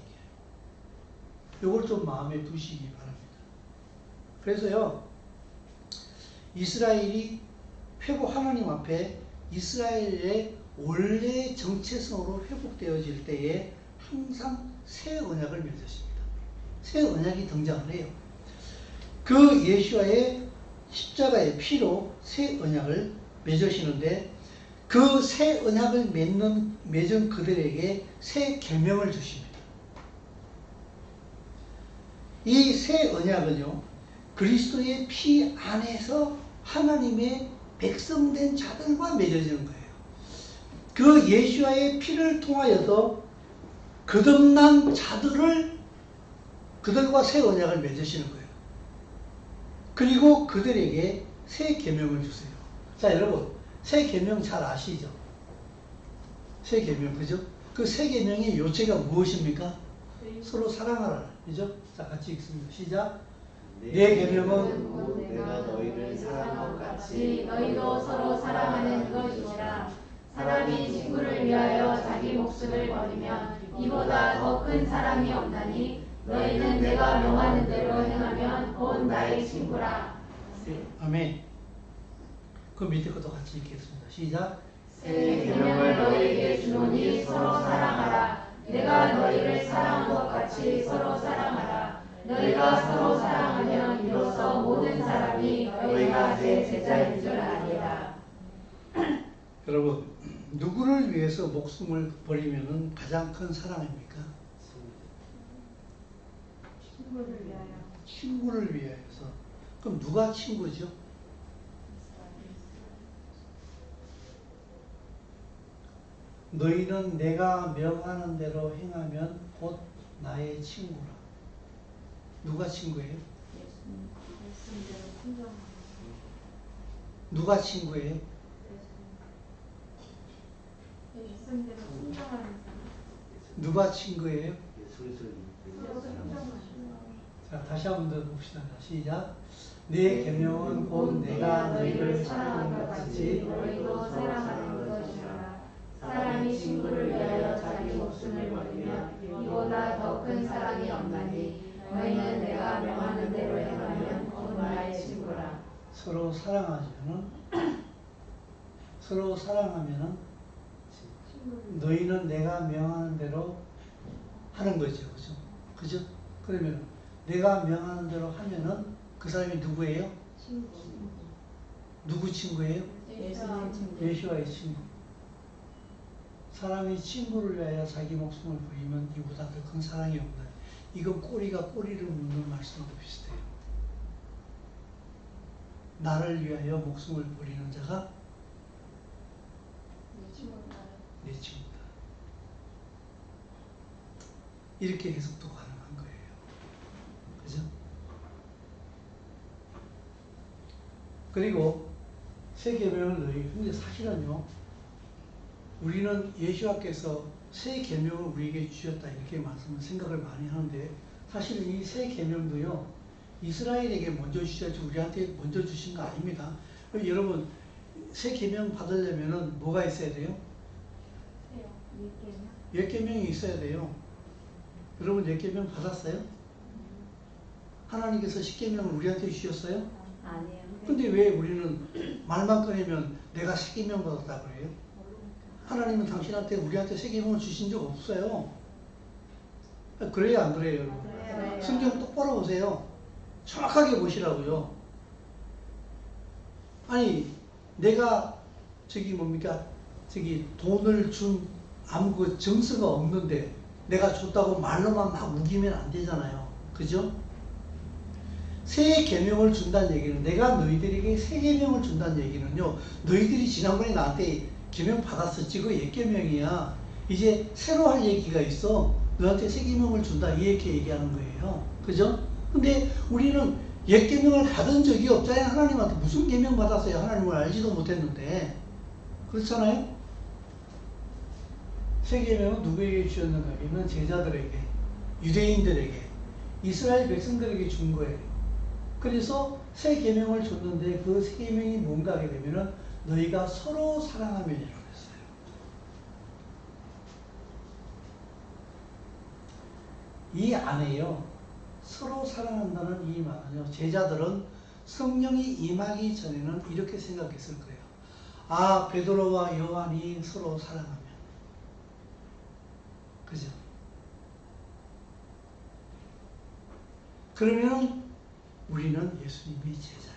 이걸 좀 마음에 두시기 바랍니다. 그래서요, 이스라엘이 하나님 앞에 이스라엘의 원래 정체성으로 회복되어질 때에 항상 새 언약을 맺으십니다. 새 언약이 등장을 해요. 그 예수와의 십자가의 피로 새 언약을 맺으시는데 그 새 언약을 맺은 그들에게 새 계명을 주십니다. 이 새 언약은요, 그리스도의 피 안에서 하나님의 백성된 자들과 맺어지는 거예요. 그 예수와의 피를 통하여서 거듭난 자들을 그들과 새 언약을 맺으시는 거예요. 그리고 그들에게 새 계명을 주세요. 자, 여러분, 새 계명 잘 아시죠? 새 계명, 그죠? 그 새 계명의 요체가 무엇입니까? 서로 사랑하라, 그죠? 자, 같이 읽습니다. 시작. 내 계명은 내가 너희를 사랑한 것 같이 너희도 서로 사랑하는 이것이니라. 사람이 친구를 위하여 자기 목숨을 버리면 이보다 더 큰 사랑이 없나니 너희는 내가 명하는 대로 행하면 곧 나의 친구라. 아멘. 그 밑에 것도 같이 읽겠습니다. 시작. 새 계명을 너희에게 주노니 서로 사랑하라. 내가 너희를 사랑한 것 같이 서로 사랑하라. 너희가 서로 사랑하면 이로써 모든 사람이 너희가 내 제자인 줄 아리라. 여러분, 누구를 위해서 목숨을 버리면 가장 큰 사랑입니까? 친구를 위하여. 친구를 위해서. 그럼 누가 친구죠? 너희는 내가 명하는 대로 행하면 곧 나의 친구라. 누가 친구예요? 누가 친구예요? 누가 친구예요? 자, 다시 한 번 더 봅시다. 시작. 내 계명은 곧 내가 너희를 사랑한 것 같이 너희도 사랑하는 것이라. 사람이 친구를 위하여 자기 목숨을 버리면 이보다 더 큰 사랑이 없나니 너희는 내가 명하는 대로 행하면 곧 나의 친구라. 서로 사랑하면은 너희는 내가 명하는 대로 하는 거죠. 그죠? 그죠? 그러면 내가 명하는 대로 하면은 그 사람이 누구예요? 친구. 누구 친구예요? 예수님 친구. 예수와의 친구. 사람이 친구를 위하여 자기 목숨을 버리면 이보다 더 큰 사랑이 없다. 이건 꼬리가 꼬리를 묻는 말씀도 비슷해요. 나를 위하여 목숨을 버리는 자가 내 친구다. 이렇게 해석도 가능한 거예요. 그죠? 그리고 새 계명을 너희, 근데 사실은요, 우리는 예수님께서 새 계명을 우리에게 주셨다 이렇게 말씀을 생각을 많이 하는데, 사실은 이 새 계명도요, 이스라엘에게 먼저 주셨지 우리한테 먼저 주신 거 아닙니다. 여러분, 새 계명 받으려면은 뭐가 있어야 돼요? 예 계명이 있어야 돼요. 여러분, 예 계명 받았어요? 하나님께서 십계명을 우리한테 주셨어요? 아니에요. 근데 왜 우리는 말만 꺼내면 내가 십계명 받았다고 그래요? 하나님은 당신한테 우리한테 십계명을 주신 적 없어요. 그래요, 안 그래요, 여러분? 그래요. 성경 똑바로 보세요. 정확하게 보시라고요. 아니, 내가 돈을 준 아무 정서가 없는데 내가 줬다고 말로만 막 우기면 안 되잖아요. 그죠? 새 계명을 준다는 얘기는, 내가 너희들에게 새 계명을 준다는 얘기는요, 너희들이 지난번에 나한테 계명 받았었지, 그 옛 계명이야. 이제 새로 할 얘기가 있어. 너한테 새 계명을 준다, 이렇게 얘기하는 거예요. 그죠? 근데 우리는 옛 계명을 받은 적이 없잖아요. 하나님한테 무슨 계명 받았어요? 하나님을 알지도 못했는데. 그렇잖아요? 새 계명은 누구에게 주셨는가? 이는 제자들에게, 유대인들에게, 이스라엘 백성들에게 준 거예요. 그래서 새 계명을 줬는데 그 새 계명이 뭔가 하게 되면은 너희가 서로 사랑하면이라고 했어요. 이 안에요, 서로 사랑한다는 이 말은요, 제자들은 성령이 임하기 전에는 이렇게 생각했을 거예요. 아, 베드로와 요한이 서로 사랑하면. 그죠? 그러면 우리는 예수님의 제자야.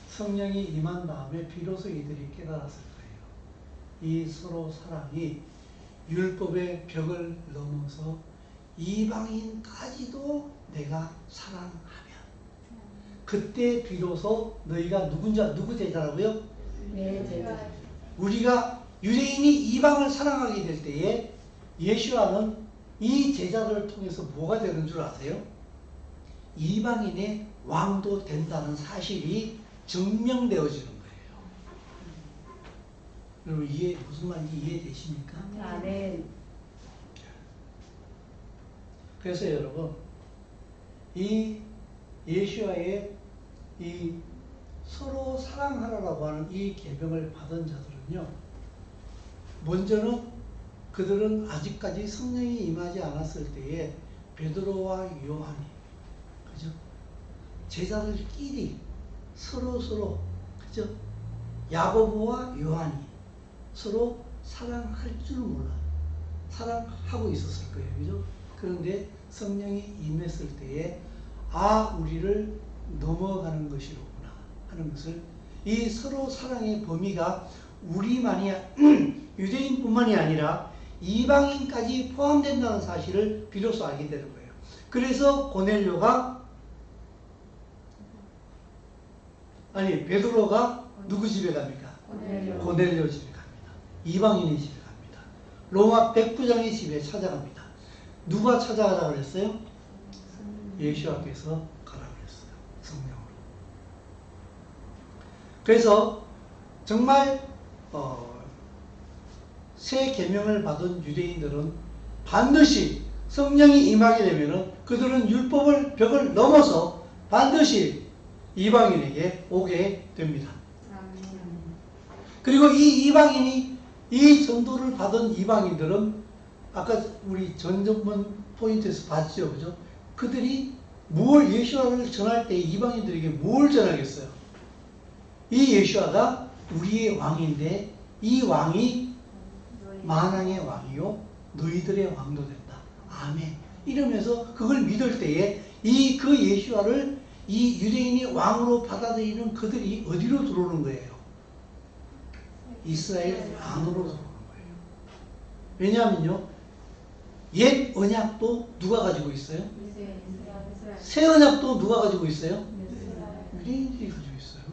성령이 임한 다음에 비로소 이들이 깨달았을 거예요. 이 서로 사랑이 율법의 벽을 넘어서 이방인까지도 내가 사랑하면, 그때 비로소 너희가 누구 제자라고요? 네, 제자. 우리가 유대인이 이방을 사랑하게 될 때에 예수와는 이 제자들을 통해서 뭐가 되는 줄 아세요? 이방인의 왕도 된다는 사실이 증명되어지는 거예요. 여러분, 무슨 말인지 이해되십니까? 아, 네. 그래서 여러분, 이 예수와의 이 서로 사랑하라고 하는 이 계명을 받은 자들은요, 먼저는 그들은 아직까지 성령이 임하지 않았을 때에 베드로와 요한이, 그죠? 제자들끼리 서로, 그죠? 야고보와 요한이 서로 사랑할 줄 몰라. 사랑하고 있었을 거예요. 그죠? 그런데 성령이 임했을 때에, 아, 우리를 넘어가는 것이로구나 하는 것을, 이 서로 사랑의 범위가 우리만이, 유대인뿐만이 아니라 이방인까지 포함된다는 사실을 비로소 알게 되는 거예요. 그래서 베드로가 누구 집에 갑니까? 고넬료 집에 갑니다. 이방인의 집에 갑니다. 로마 백부장의 집에 찾아갑니다. 누가 찾아가라 그랬어요? 예수께서 가라 그랬어요. 성령으로. 그래서 정말 새 계명을 받은 유대인들은 반드시 성령이 임하게 되면은 그들은 율법을 벽을 넘어서 반드시 이방인에게 오게 됩니다. 그리고 이 이방인이, 이 전도를 받은 이방인들은 아까 우리 전전문 포인트에서 봤죠, 그죠? 그들이 예수와를 전할 때 이방인들에게 뭘 전하겠어요? 이 예수와가 우리의 왕인데 이 왕이 만왕의 왕이요 너희들의 왕도 된다. 아멘. 이러면서 그걸 믿을 때에 그 예수와를 이 유대인이 왕으로 받아들이는 그들이 어디로 들어오는 거예요? 이스라엘 안으로 들어오는 거예요. 왜냐하면요, 옛 언약도 누가 가지고 있어요? 새 언약도 누가 가지고 있어요? 유대인들이 가지고 있어요.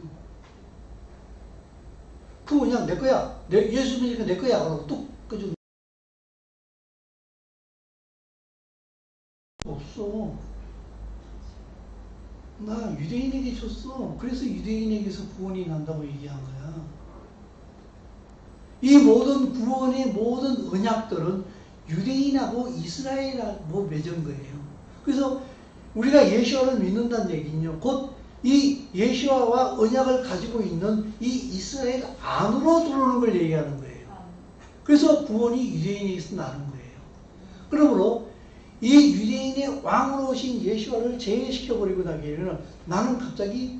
그 언약 내 거야. 예수 믿으니까 내 거야. 그러고 뚝 꺼져. 없어. 나 유대인에게 줬어. 그래서 유대인에게서 구원이 난다고 얘기한 거야. 이 모든 구원의 모든 언약들은 유대인하고 이스라엘하고 맺은 거예요. 그래서 우리가 예수와를 믿는다는 얘기는요, 곧 이 예수와와 언약을 가지고 있는 이 이스라엘 안으로 들어오는 걸 얘기하는 거예요. 그래서 구원이 유대인에게서 나는 거예요. 그러므로 이 유대인의 왕으로 오신 예수와를 제외시켜버리고 나기에는 나는 갑자기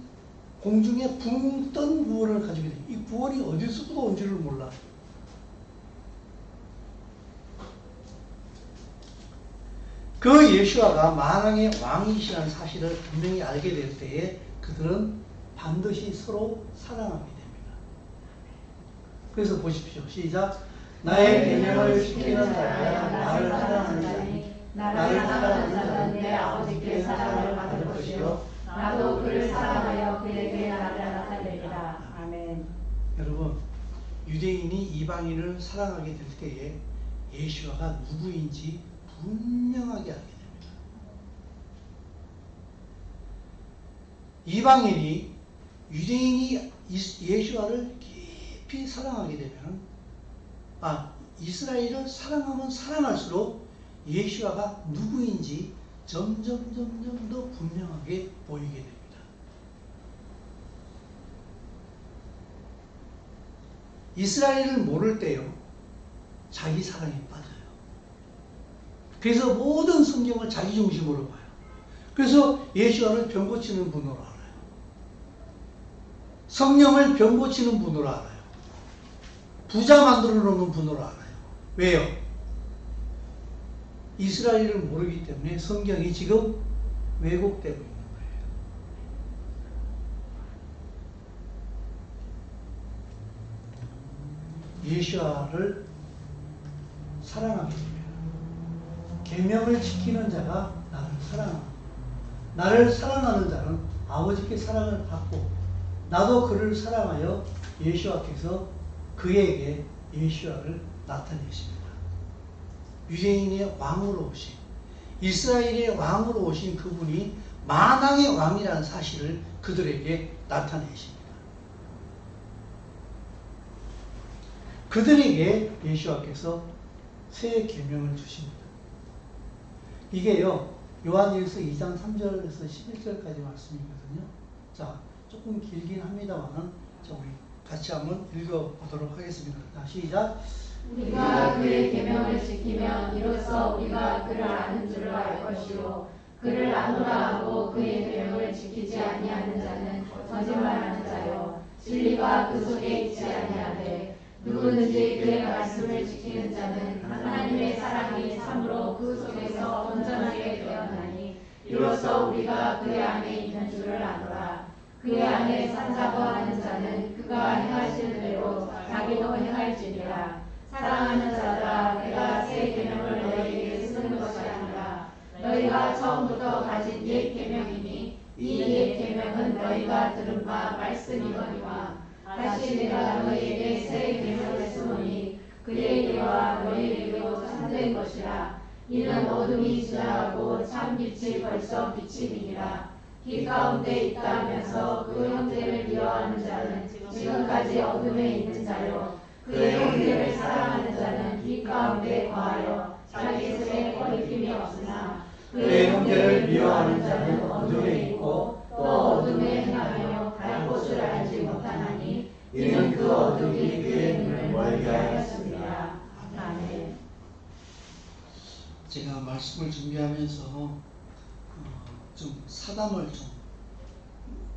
공중에 붕 뜬 구원을 가지게 돼. 이 구원이 어디서부터 온 줄을 몰라. 그 예수와가 만왕의 왕이시라는 사실을 분명히 알게 될 때에 그들은 반드시 서로 사랑하게 됩니다. 그래서 보십시오. 시작. 나의 계명을 지키는 자야 나를 사랑하는 자니 나를 사랑하는 자는 내 아버지께 사랑을 받을 것이요 나도 그를 사랑하여 그에게 나를 나타내리라. 아멘. 여러분, 유대인이 이방인을 사랑하게 될 때에 예수와가 누구인지 분명하게 알게 됩니다. 이방인이 유대인이 예수와를 깊이 사랑하게 되면, 이스라엘을 사랑하면 사랑할수록 예수와가 누구인지 점점 더 분명하게 보이게 됩니다. 이스라엘을 모를 때요, 자기 사랑에 빠져요. 그래서 모든 성경을 자기 중심으로 봐요. 그래서 예수와를 병 고치는 분으로 알아요. 성령을 병 고치는 분으로 알아요. 부자 만들어 놓는 분으로 알아요. 왜요? 이스라엘을 모르기 때문에 성경이 지금 왜곡되고 있는 거예요. 예수와를 사랑하게 됩니다. 계명을 지키는 자가 나를 사랑합니다. 나를 사랑하는 자는 아버지께 사랑을 받고 나도 그를 사랑하여 예수와께서 그에게 예수와를 나타내십니다. 유대인의 왕으로 오신, 이스라엘의 왕으로 오신 그분이 만왕의 왕이라는 사실을 그들에게 나타내십니다. 그들에게 예수와께서 새 계명을 주십니다. 이게요, 요한일서 2장 3절에서 11절까지 말씀이거든요. 자, 조금 길긴 합니다만은 우리 같이 한번 읽어보도록 하겠습니다. 자, 시작. 우리가 그의 계명을 지키면 이로써 우리가 그를 아는 줄을 알 것이요 그를 아노라 하고 그의 계명을 지키지 아니하는 자는 거짓말하는 자요 진리가 그 속에 있지 아니하되 누구든지 그의 말씀을 지키는 자는 하나님의 사랑이 참으로 그 속에서 온전하게 되었나니 이로써 우리가 그의 안에 있는 줄을 아노라. 그의 안에 산다고 하는 자는 그가 행하시는 대로 자기도 행할지니라. 사랑하는 자들아, 내가 새 계명을 너희에게 쓰는 것이 아니라 너희가 처음부터 가진 옛 계명이니 이 옛 계명은 너희가 들은 바 말씀이거니와 다시 내가 너희에게 새 계명을 쓰노니 그에게와 너희에게도 참된 것이라. 이는 어둠이 지나가고 참 빛이 벌써 비치니라. 길 가운데 있다면서 그 형제를 미워하는 자는 지금까지 어둠에 있는 자요 그의 형제를 사랑하는 자는 빛 가운데 거하여 자기 속에 거리낌이 없으나 그의 형제를 미워하는 자는 어둠에 있고 또 어둠에 행하며 갈 곳을 알지 못하나니 이는 그 어둠이 그의 눈을 멀게 하였습니다. 아멘. 제가 말씀을 준비하면서 좀 사담을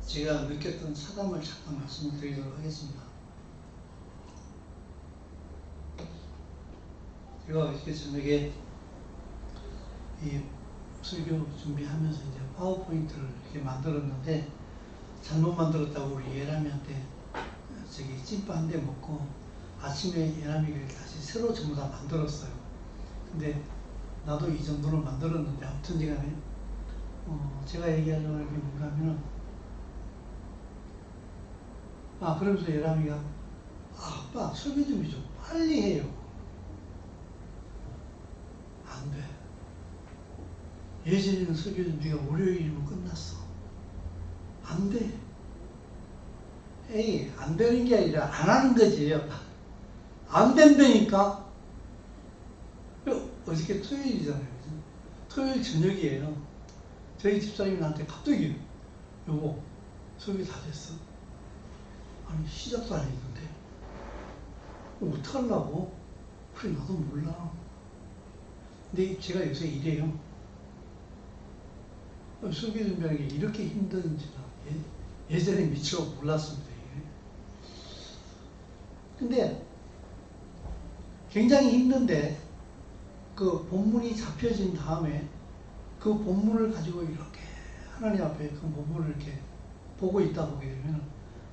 제가 느꼈던 사담을 잠깐 말씀을 드리도록 하겠습니다. 제가 이렇게 저녁에 이 설교 준비하면서 이제 파워포인트를 이렇게 만들었는데 잘못 만들었다고 우리 예람이한테 찐빠 한 대 먹고 아침에 예람이가 다시 새로 전부 다 만들었어요. 근데 나도 이 정도는 만들었는데 아무튼 제가 얘기하려고 하는 게 뭔가 하면 그러면서 예람이가 아빠 설교 준비 좀 빨리 해요. 안 돼. 예전에는 설교 준비가 월요일이면 끝났어. 안 돼. 에이, 안 되는 게 아니라 안 하는 거지. 안 된다니까. 어저께 토요일이잖아요. 토요일 저녁이에요. 저희 집사님이 나한테 갑자기 여보 설교 다 됐어. 아니 시작도 안 했는데 어떡하려고? 그래 나도 몰라. 근데 제가 요새 이래요. 설교 준비하는 게 이렇게 힘든지 예전에 미처 몰랐습니다. 이게. 근데 굉장히 힘든데 그 본문이 잡혀진 다음에 그 본문을 가지고 이렇게 하나님 앞에 그 본문을 이렇게 보고 있다 보게 되면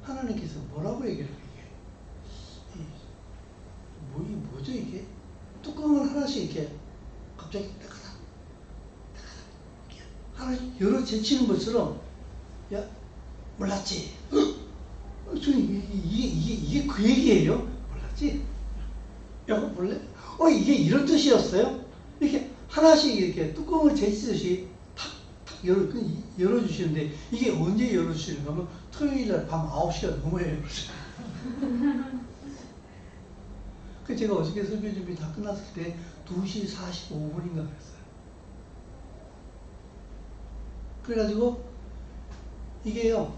하나님께서 뭐라고 얘기를 해요? 이게 뭐죠 이게? 뚜껑을 하나씩 이렇게 갑자기 따가닥 하나씩 열어 제치는 것처럼 야 몰랐지? 이게 그 얘기예요? 몰랐지? 야 몰래? 이게 이런 뜻이었어요? 이렇게 하나씩 이렇게 뚜껑을 제치듯이 탁탁 열어주시는데 이게 언제 열어주시는가 하면 토요일날 밤 9시가 넘어야 열어주시는 그 제가 어저께 설교 준비 다 끝났을 때 2시 45분인가 그랬어요. 그래가지고 이게요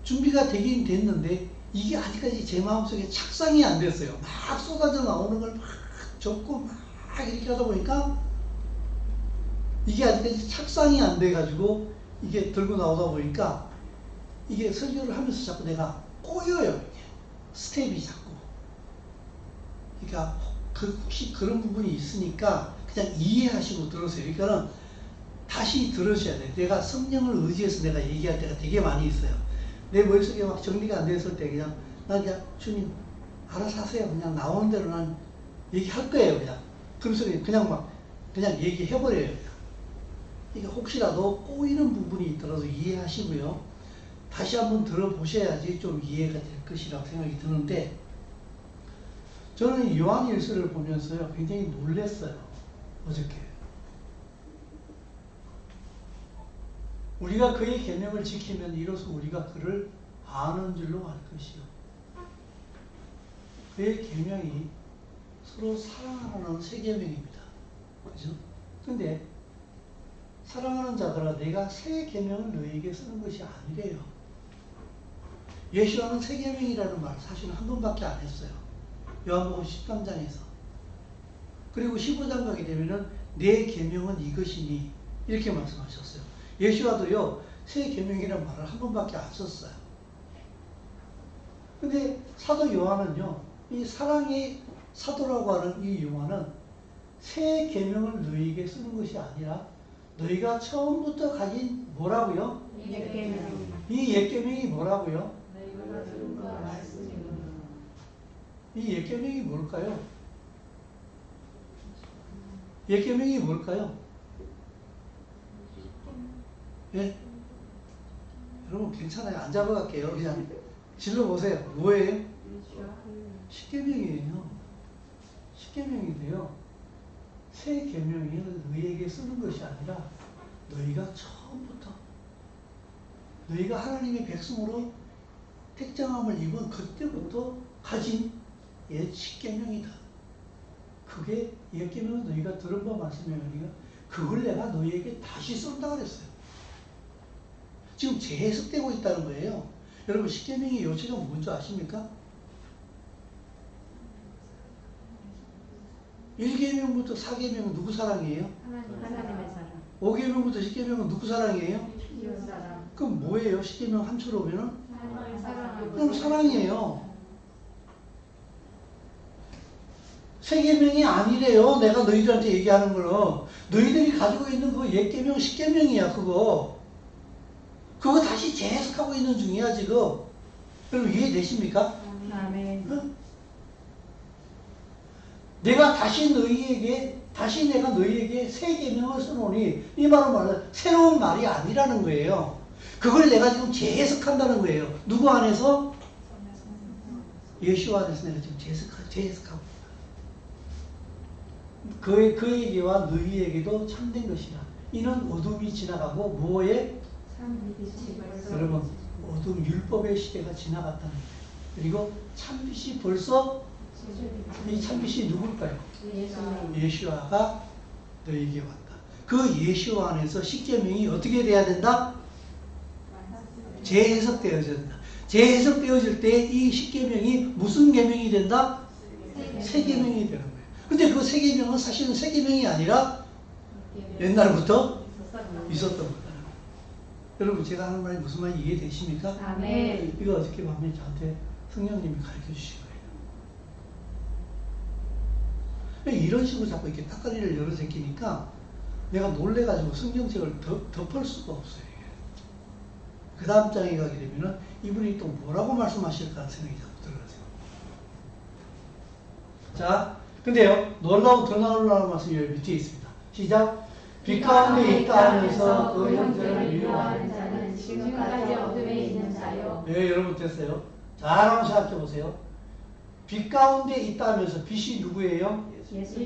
준비가 되긴 됐는데 이게 아직까지 제 마음속에 착상이 안 됐어요. 막 쏟아져 나오는 걸 막 적고 막 이렇게 하다 보니까 이게 아직까지 착상이 안 돼가지고 이게 들고 나오다 보니까 이게 설교를 하면서 자꾸 내가 꼬여요. 이게. 스텝이 자꾸. 그러니까 혹시 그런 부분이 있으니까 그냥 이해하시고 들으세요. 그러니까는 다시 들으셔야 돼요. 내가 성령을 의지해서 내가 얘기할 때가 되게 많이 있어요. 내 머릿속에 막 정리가 안 됐을 때 그냥 난 그냥 주님 알아서 하세요. 그냥 나오는 대로 난 얘기할 거예요. 그냥 그러면서 그냥 얘기해버려요. 그러니까 혹시라도 꼬이는 부분이 있더라도 이해하시고요. 다시 한번 들어보셔야지 좀 이해가 될 것이라고 생각이 드는데 저는 요한일서를 보면서요 굉장히 놀랐어요. 어저께 우리가 그의 계명을 지키면 이로써 우리가 그를 아는 줄로 알 것이요. 그의 계명이 서로 사랑하는 새 계명입니다. 그죠? 근데 사랑하는 자들아 내가 새 계명을 너희에게 쓰는 것이 아니래요. 예수와는 새 계명이라는 말 사실은 한 번밖에 안 했어요. 요한복음 13장에서. 그리고 15장 가게 되면은 내 계명은 이것이니 이렇게 말씀하셨어요. 예수와도요 새 계명이라는 말을 한 번밖에 안 썼어요. 근데 사도 요한은요 이 사랑의 사도라고 하는 이 요한은 새 계명을 너희에게 쓰는 것이 아니라 너희가 처음부터 가진 뭐라고요? 옛계명. 이 옛계명이 뭐라고요? 너희가 들은 바 말씀이구나. 이 옛계명이 뭘까요? 옛계명이 뭘까요? 예? 여러분 괜찮아요. 안 잡아갈게요. 그냥 질러보세요. 뭐예요? 십계명이에요. 십계명인데요. 새 계명이 너희에게 쓰는 것이 아니라 너희가 처음부터 너희가 하나님의 백성으로 택정함을 입은 그때부터 가진 옛 십계명이다. 그게 옛 계명은 너희가 들은 바 말씀이니까 그걸 내가 너희에게 다시 쓴다 그랬어요. 지금 재해석되고 있다는 거예요. 여러분 십계명의 요체가 뭔지 아십니까? 1계명부터 4계명은 누구 사랑이에요? 하나님의 사랑. 5계명부터 10계명은 누구 사랑이에요? 이웃 사랑. 그럼 뭐예요? 10계명 함수로 오면은? 하나님의 사랑하고. 그럼 사랑이에요. 새 계명이 아니래요. 내가 너희들한테 얘기하는 거는. 너희들이 가지고 있는 그 옛 계명 10계명이야 그거. 그거 다시 재해석하고 있는 중이야 지금. 여러분 이해되십니까? 아멘. 응? 내가 내가 너희에게 새 계명을 써놓으니 이 말은 새로운 말이 아니라는 거예요. 그걸 내가 지금 재해석한다는 거예요. 누구 안에서? 예수와 안에서 내가 지금 재해석하고 있다. 그에게와 너희에게도 참된 것이라. 이는 어둠이 지나가고 뭐에? 여러분, 어둠 율법의 시대가 지나갔다는 거예요. 그리고 참빛이 벌써, 이 참빛이 누굴까요? 예수아가 너희에게 왔다. 그 예수아 안에서 십계명이 어떻게 돼야 된다? 재해석되어져야 된다. 재해석되어질 때 이 십계명이 무슨 계명이 된다? 새 계명이 되는 거예요. 근데 그 새 계명은 사실은 새 계명이 아니라 옛날부터 있었던 거다. 여러분, 제가 하는 말이 무슨 말인지 이해되십니까? 아멘. 이거 어저께 밤에 저한테 성령님이 가르쳐 주신 거예요. 이런 식으로 자꾸 이렇게 따까리를 열어 제끼니까 내가 놀래가지고 성경책을 덮을 수가 없어요. 그 다음 장에 가게 되면은 이분이 또 뭐라고 말씀하실까 하는 생각이 자꾸 들어가세요. 자, 근데요, 놀라운 더 놀라운 말씀이 여기 밑에 있습니다. 시작. 빛 가운데 있다 하면서 그 형제를 미워하는 자는 지금까지 어둠에 있는 자요. 네, 여러분 됐어요. 잘 한번 생각해 보세요. 빛 가운데 있다 하면서 빛이 누구예요? 예수.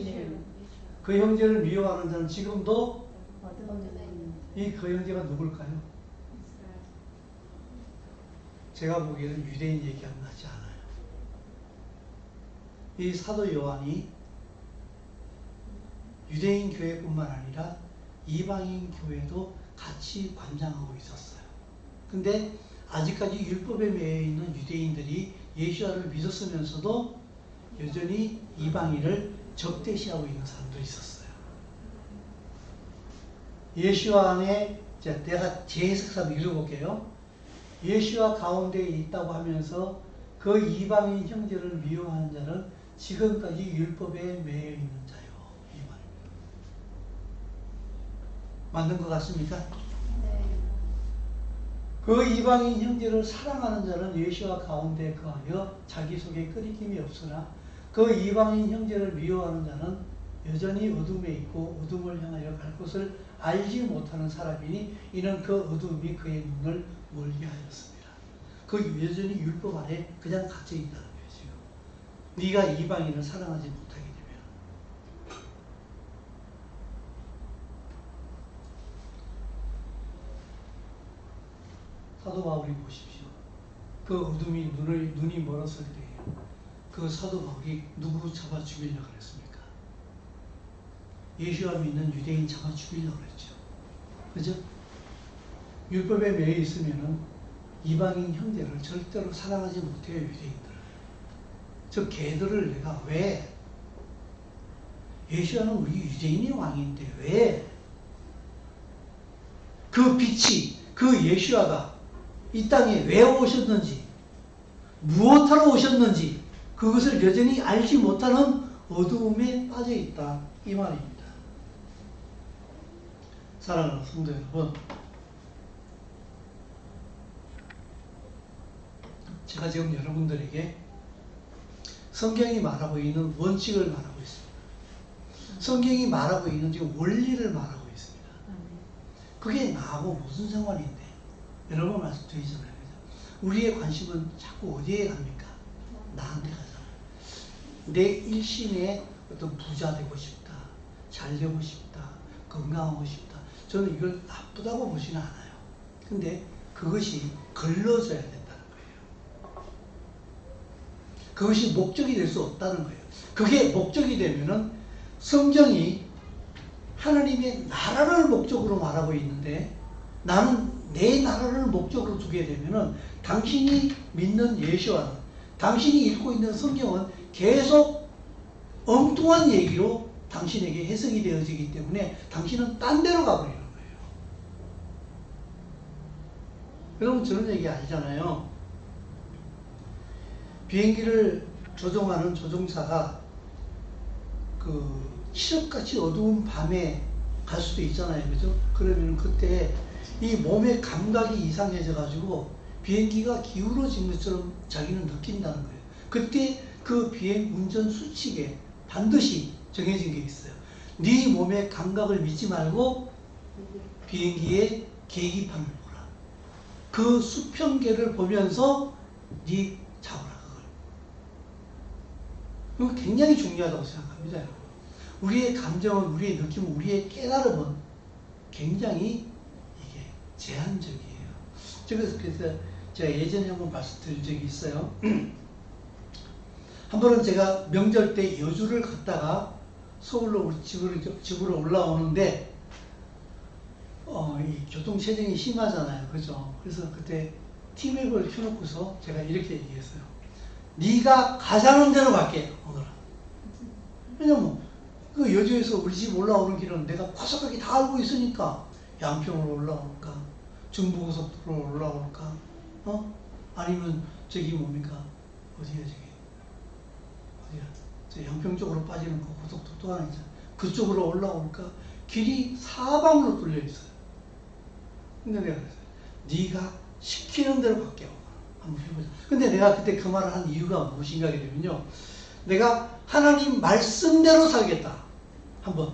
그 형제를 미워하는 자는 지금도 어둠에 있는 이 그 형제가 누굴까요? 제가 보기에는 유대인 얘기가 나지 않아요. 이 사도 요한이 유대인 교회뿐만 아니라 이방인 교회도 같이 관장하고 있었어요. 근데 아직까지 율법에 매여 있는 유대인들이 예수를 믿었으면서도 여전히 이방인을 적대시하고 있는 사람도 있었어요. 예수 안에, 내가 재해석사를 읽어볼게요. 예수와 가운데 있다고 하면서 그 이방인 형제를 미워하는 자는 지금까지 율법에 매여 있는 자요. 이 말입니다. 맞는 것 같습니까? 네. 그 이방인 형제를 사랑하는 자는 예수와 가운데 거하여 자기 속에 끓이김이 없으나 그 이방인 형제를 미워하는 자는 여전히 어둠에 있고 어둠을 향하여 갈 곳을 알지 못하는 사람이니 이는 그 어둠이 그의 눈을 멀게 하였습니다. 그 여전히 율법 안에 그냥 갇혀 있다는 거예요. 지금 네가 이방인을 사랑하지 못하게 되면. 사도 바울이 보십시오. 그 어둠이 눈이 멀었을 때 그 사도 바울이 누구 잡아 죽이려고 그랬습니까? 예수와 믿는 유대인 잡아 죽이려고 그랬죠. 그죠? 율법에 매여 있으면은 이방인 형제를 절대로 사랑하지 못해요, 유대인들. 저 개들을 내가 왜? 예수와는 우리 유대인이 왕인데 왜? 그 빛이, 그 예수와가 이 땅에 왜 오셨는지, 무엇하러 오셨는지, 그것을 여전히 알지 못하는 어두움에 빠져 있다. 이 말입니다. 사랑하는 성도 여러분, 제가 지금 여러분들에게 성경이 말하고 있는 원칙을 말하고 있습니다. 성경이 말하고 있는 지금 원리를 말하고 있습니다. 그게 나하고 무슨 상관인데? 여러 번 말씀드리잖아요. 우리의 관심은 자꾸 어디에 갑니까? 나한테 가잖아요. 내 일심에 어떤 부자 되고 싶다, 잘 되고 싶다, 건강하고 싶다. 저는 이걸 나쁘다고 보지는 않아요. 근데 그것이 걸러져야 된다는 거예요. 그것이 목적이 될 수 없다는 거예요. 그게 목적이 되면은 성경이 하나님의 나라를 목적으로 말하고 있는데 나는 내 나라를 목적으로 두게 되면은 당신이 믿는 예수와는 당신이 읽고 있는 성경은 계속 엉뚱한 얘기로 당신에게 해석이 되어지기 때문에 당신은 딴 데로 가버리는 거예요. 여러분 저런 얘기 아니잖아요. 비행기를 조종하는 조종사가 그 칠흑같이 어두운 밤에 갈 수도 있잖아요. 그죠? 그러면 그때 이 몸의 감각이 이상해져 가지고 비행기가 기울어진 것처럼 자기는 느낀다는 거예요. 그때 그 비행 운전 수칙에 반드시 정해진 게 있어요. 네 몸의 감각을 믿지 말고 비행기의 계기판을 보라. 그 수평계를 보면서 네 잡으라 그걸. 그건 굉장히 중요하다고 생각합니다. 우리의 감정은, 우리의 느낌은, 우리의 깨달음은 굉장히 이게 제한적이에요. 그래서 제가 예전에 한번 말씀드린 적이 있어요. 한 번은 제가 명절 때 여주를 갔다가 서울로 우리 집으로 올라오는데 이 교통체증이 심하잖아요. 그죠? 그래서 그때 티맵을 켜놓고서 제가 이렇게 얘기했어요. 네가 가자는 대로 갈게, 오늘은. 왜냐면 그 여주에서 우리 집 올라오는 길은 내가 고속하게 다 알고 있으니까 양평으로 올라올까, 중부고속도로로 올라올까, 아니면 저기 뭡니까, 어디야 저기, 어디야, 저 양평 쪽으로 빠지는 그 고속도로 또 하나 있잖아. 그쪽으로 올라올까, 길이 사방으로 뚫려 있어요. 근데 내가 그랬어요. 네가 시키는 대로 갈게. 한번 해보자. 근데 내가 그때 그 말을 한 이유가 무엇인가 하게 되면요. 내가 하나님 말씀대로 살겠다. 한번.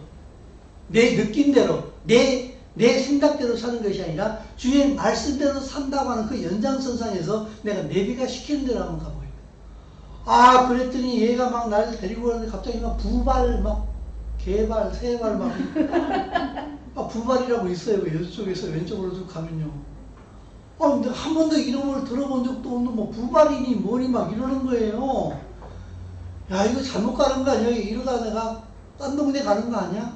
내 느낌대로, 내 생각대로 사는 것이 아니라 주의 말씀대로 산다고 하는 그 연장선상에서 내가 내비가 시키는 대로 한번 가보겠다. 아, 그랬더니 얘가 막 날 데리고 가는데 갑자기 막 부발, 막 개발, 새발 막. 아, 부발이라고 있어요. 여주 쪽에서 왼쪽으로 쭉 가면요. 근데 한 번도 이름을 들어본 적도 없는 뭐 부발이니 뭐니 막 이러는 거예요. 야, 이거 잘못 가는 거 아니야? 이러다 내가 딴 동네 가는 거 아니야?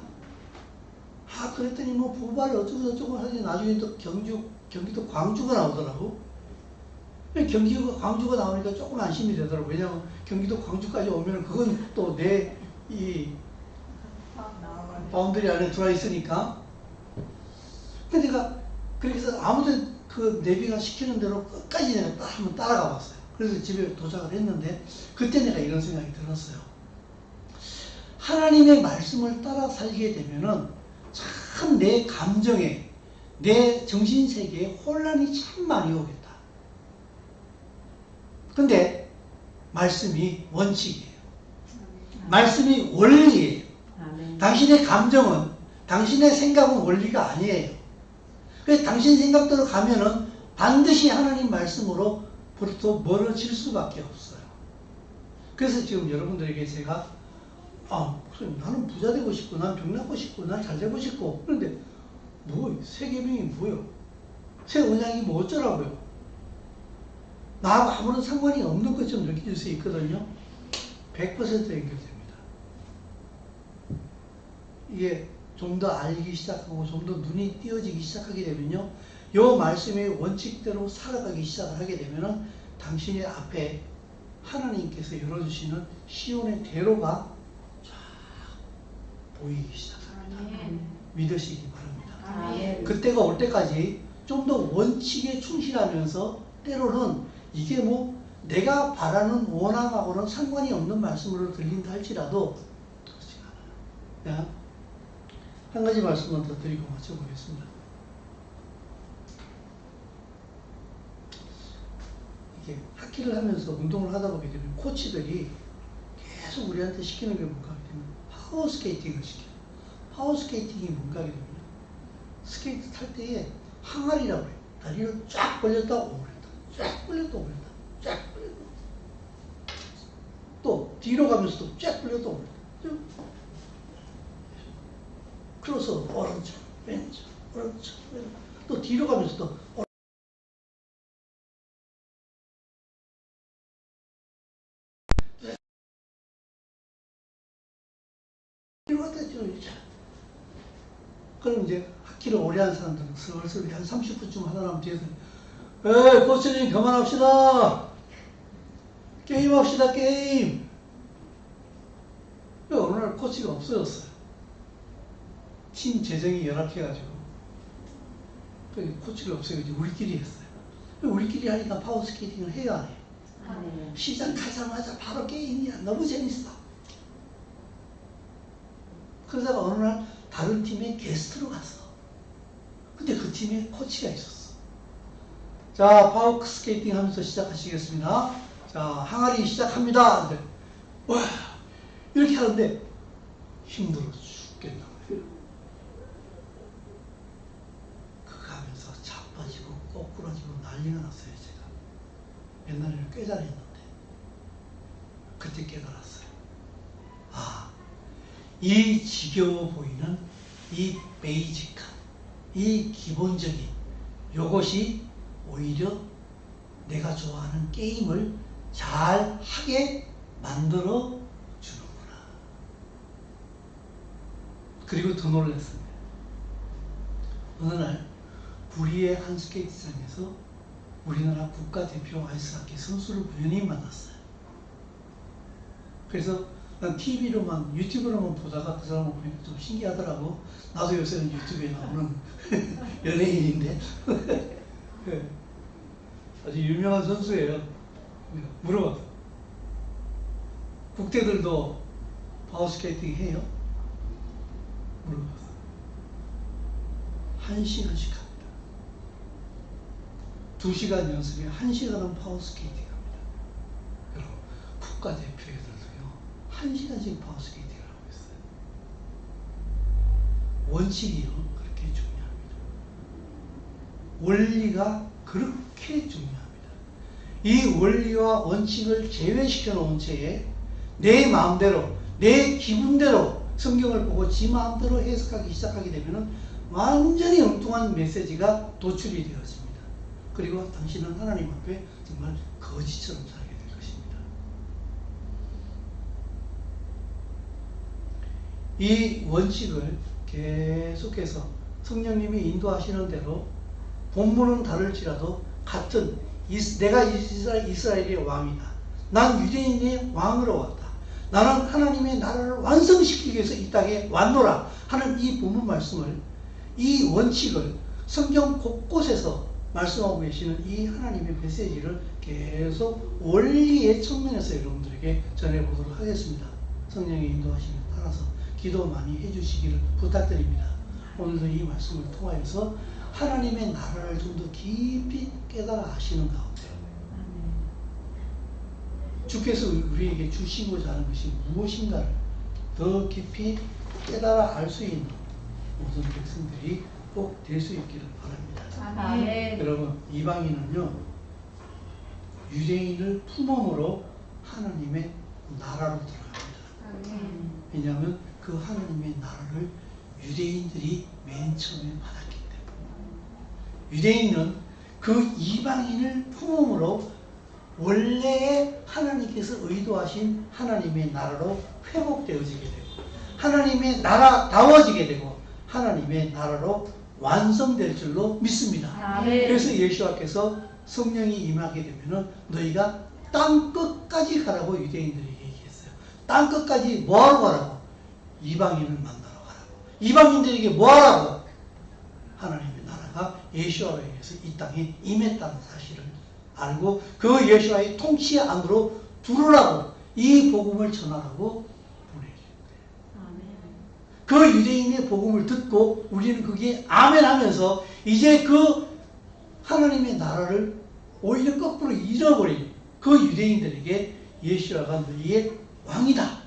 아, 그랬더니 뭐 부발 어쩌고저쩌고 하더니 나중에 또 경기도 광주가 나오더라고. 경기도 광주가 나오니까 조금 안심이 되더라고. 왜냐면 경기도 광주까지 오면 그건 또 내 이 바운더리 안에 들어와 있으니까. 근데 내가 그렇게 해서 아무튼 그 내비가 시키는 대로 끝까지 내가 한번 따라가 봤어요. 그래서 집에 도착을 했는데 그때 내가 이런 생각이 들었어요. 하나님의 말씀을 따라 살게 되면은 참 내 감정에, 내 정신세계에 혼란이 참 많이 오겠다. 근데 말씀이 원칙이에요. 말씀이 원리예요. 당신의 감정은, 당신의 생각은 원리가 아니에요. 그래서 당신 생각대로 가면은 반드시 하나님 말씀으로부터 멀어질 수밖에 없어요. 그래서 지금 여러분들에게 제가 나는 부자 되고 싶고, 난 병 낫고 싶고, 난 잘 되고 싶고. 그런데 새 계명이 뭐요? 새 언약이 뭐 어쩌라고요? 나하고 아무런 상관이 없는 것처럼 느껴질 수 있거든요. 100% 연결됩니다. 이게 좀 더 알기 시작하고 좀 더 눈이 띄어지기 시작하게 되면요, 이 말씀의 원칙대로 살아가기 시작을 하게 되면은 당신의 앞에 하나님께서 열어주시는 시온의 대로가 쫙 보이기 시작합니다. 믿으시기 바랍니다. 그때가 올 때까지 좀 더 원칙에 충실하면서 때로는 이게 뭐 내가 바라는 원함하고는 상관이 없는 말씀으로 들린다 할지라도 그렇지 않아요. 한 가지 말씀만 더 드리고 마쳐보겠습니다. 이게 하키를 하면서 운동을 하다 보게 되면 코치들이 계속 우리한테 시키는 게 뭔가 하게 되면 파워 스케이팅을 시켜요. 파워 스케이팅이 뭔가 하게 되면 스케이트 탈 때에 항아리라고 해요. 다리를 쫙 벌렸다 오므렸다, 쫙 벌렸다 오므렸다, 쫙 벌렸다. 또 뒤로 가면서도 쫙 벌렸다 오므렸다. 크로스 오른쪽, 왼쪽, 오른쪽, 왼쪽. 또 뒤로 가면서도 뒤로 갔다 뒤로 이렇게. 그럼 이제 하키를 오래 한 사람들은 슬슬 한 30분쯤 하다 나면 뒤에서 에이 코치님 그만합시다. 게임합시다 게임. 어느 날 코치가 없어졌어요. 팀 재정이 열악해가지고 코치가 없어가지고 우리끼리 했어요. 우리끼리 하니까 파워스케이팅을 해야 안 해요. 시작하자마자 바로 게임이야. 너무 재밌어. 그러다가 어느 날 다른 팀에 게스트로 갔어. 근데 그 팀에 코치가 있었어. 자, 파워 스케이팅 하면서 시작하시겠습니다. 자, 항아리 시작합니다. 근데, 와, 이렇게 하는데 힘들어 죽겠나 봐요. 그거 하면서 자빠지고 꼬꾸라지고 난리가 났어요, 제가. 옛날에는 꽤 잘했는데. 그때 깨달았어요. 이 지겨워 보이는 이 베이직한, 이 기본적인 요것이 오히려 내가 좋아하는 게임을 잘 하게 만들어 주는구나. 그리고 더 놀랐습니다. 어느 날 구리의 한 스케이트장에서 우리나라 국가대표 아이스하키 선수를 우연히 만났어요. 그래서 난 TV로만, 유튜브로만 보다가 그 사람을 보니까 좀 신기하더라고. 나도 요새는 유튜브에 나오는 연예인인데 네. 아주 유명한 선수예요. 물어봤어. 국대들도 파워스케이팅 해요? 물어봤어. 1시간씩 합니다. 2시간 연습에 1시간은 파워스케이팅 합니다. 여러분, 국가대표애들도요 1시간씩 파워스케이팅을 하고 있어요. 원칙이요 그렇게 중요합니다. 원리가 그렇게 중요합니다. 이 원리와 원칙을 제외시켜 놓은 채에 내 마음대로, 내 기분대로 성경을 보고 지 마음대로 해석하기 시작하게 되면 완전히 엉뚱한 메시지가 도출이 되어집니다. 그리고 당신은 하나님 앞에 정말 거지처럼 살게 될 것입니다. 이 원칙을 계속해서 성령님이 인도하시는 대로 본문은 다를지라도 같은 내가 이스라엘의 왕이다. 난 유대인의 왕으로 왔다. 나는 하나님의 나라를 완성시키기 위해서 이 땅에 왔노라 하는 이 본문 말씀을, 이 원칙을 성경 곳곳에서 말씀하고 계시는 이 하나님의 메시지를 계속 원리의 측면에서 여러분들에게 전해보도록 하겠습니다. 성령의 인도하심에 따라서 기도 많이 해주시기를 부탁드립니다. 오늘도 이 말씀을 통하여서 하나님의 나라를 좀 더 깊이 깨달아 하시는 가운데 주께서 우리에게 주시고자 하는 것이 무엇인가를 더 깊이 깨달아 알 수 있는 모든 백성들이 꼭 될 수 있기를 바랍니다. 아멘. 여러분, 이방인은요 유대인을 품음으로 하나님의 나라로 들어갑니다. 아멘. 왜냐하면 그 하나님의 나라를 유대인들이 맨 처음에 받았기 때문에. 유대인은 그 이방인을 품음으로 원래의 하나님께서 의도하신 하나님의 나라로 회복되어지게 되고 하나님의 나라다워지게 되고 하나님의 나라로 완성될 줄로 믿습니다. 아멘. 그래서 예수와께서 성령이 임하게 되면은 너희가 땅 끝까지 가라고 유대인들에게 얘기했어요. 땅 끝까지 뭐하러 가라고? 이방인을 만나러 가라고. 이방인들에게 뭐하라고? 하나님의 나라가 예수와로 인해서 이 땅에 임했다는 사실을 알고 그 예수와의 통치 안으로 들어오라고 이 복음을 전하라고 보내주셨대요. 그 유대인의 복음을 듣고 우리는 그게 아멘 하면서 이제 그 하나님의 나라를 오히려 거꾸로 잃어버린 그 유대인들에게 예수와가 너희의 왕이다.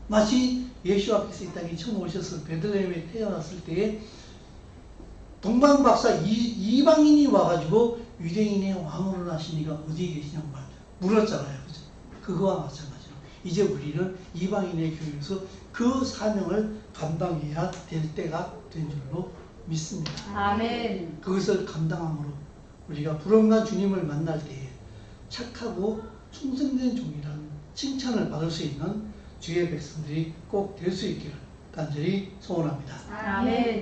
마치 예수와께서 이 땅에 처음 오셔서 베들레헴에 태어났을 때에 동방박사 이방인이 와가지고 유대인의 왕으로 나시니까 어디에 계시냐고 물었잖아요. 그죠? 그거와 마찬가지로 이제 우리는 이방인의 교회에서 그 사명을 감당해야 될 때가 된 줄로 믿습니다. 아멘. 그것을 감당함으로 우리가 불엄한 주님을 만날 때에 착하고 충성된 종이라는 칭찬을 받을 수 있는 주의 백성들이 꼭 될 수 있기를 간절히 소원합니다. 아멘.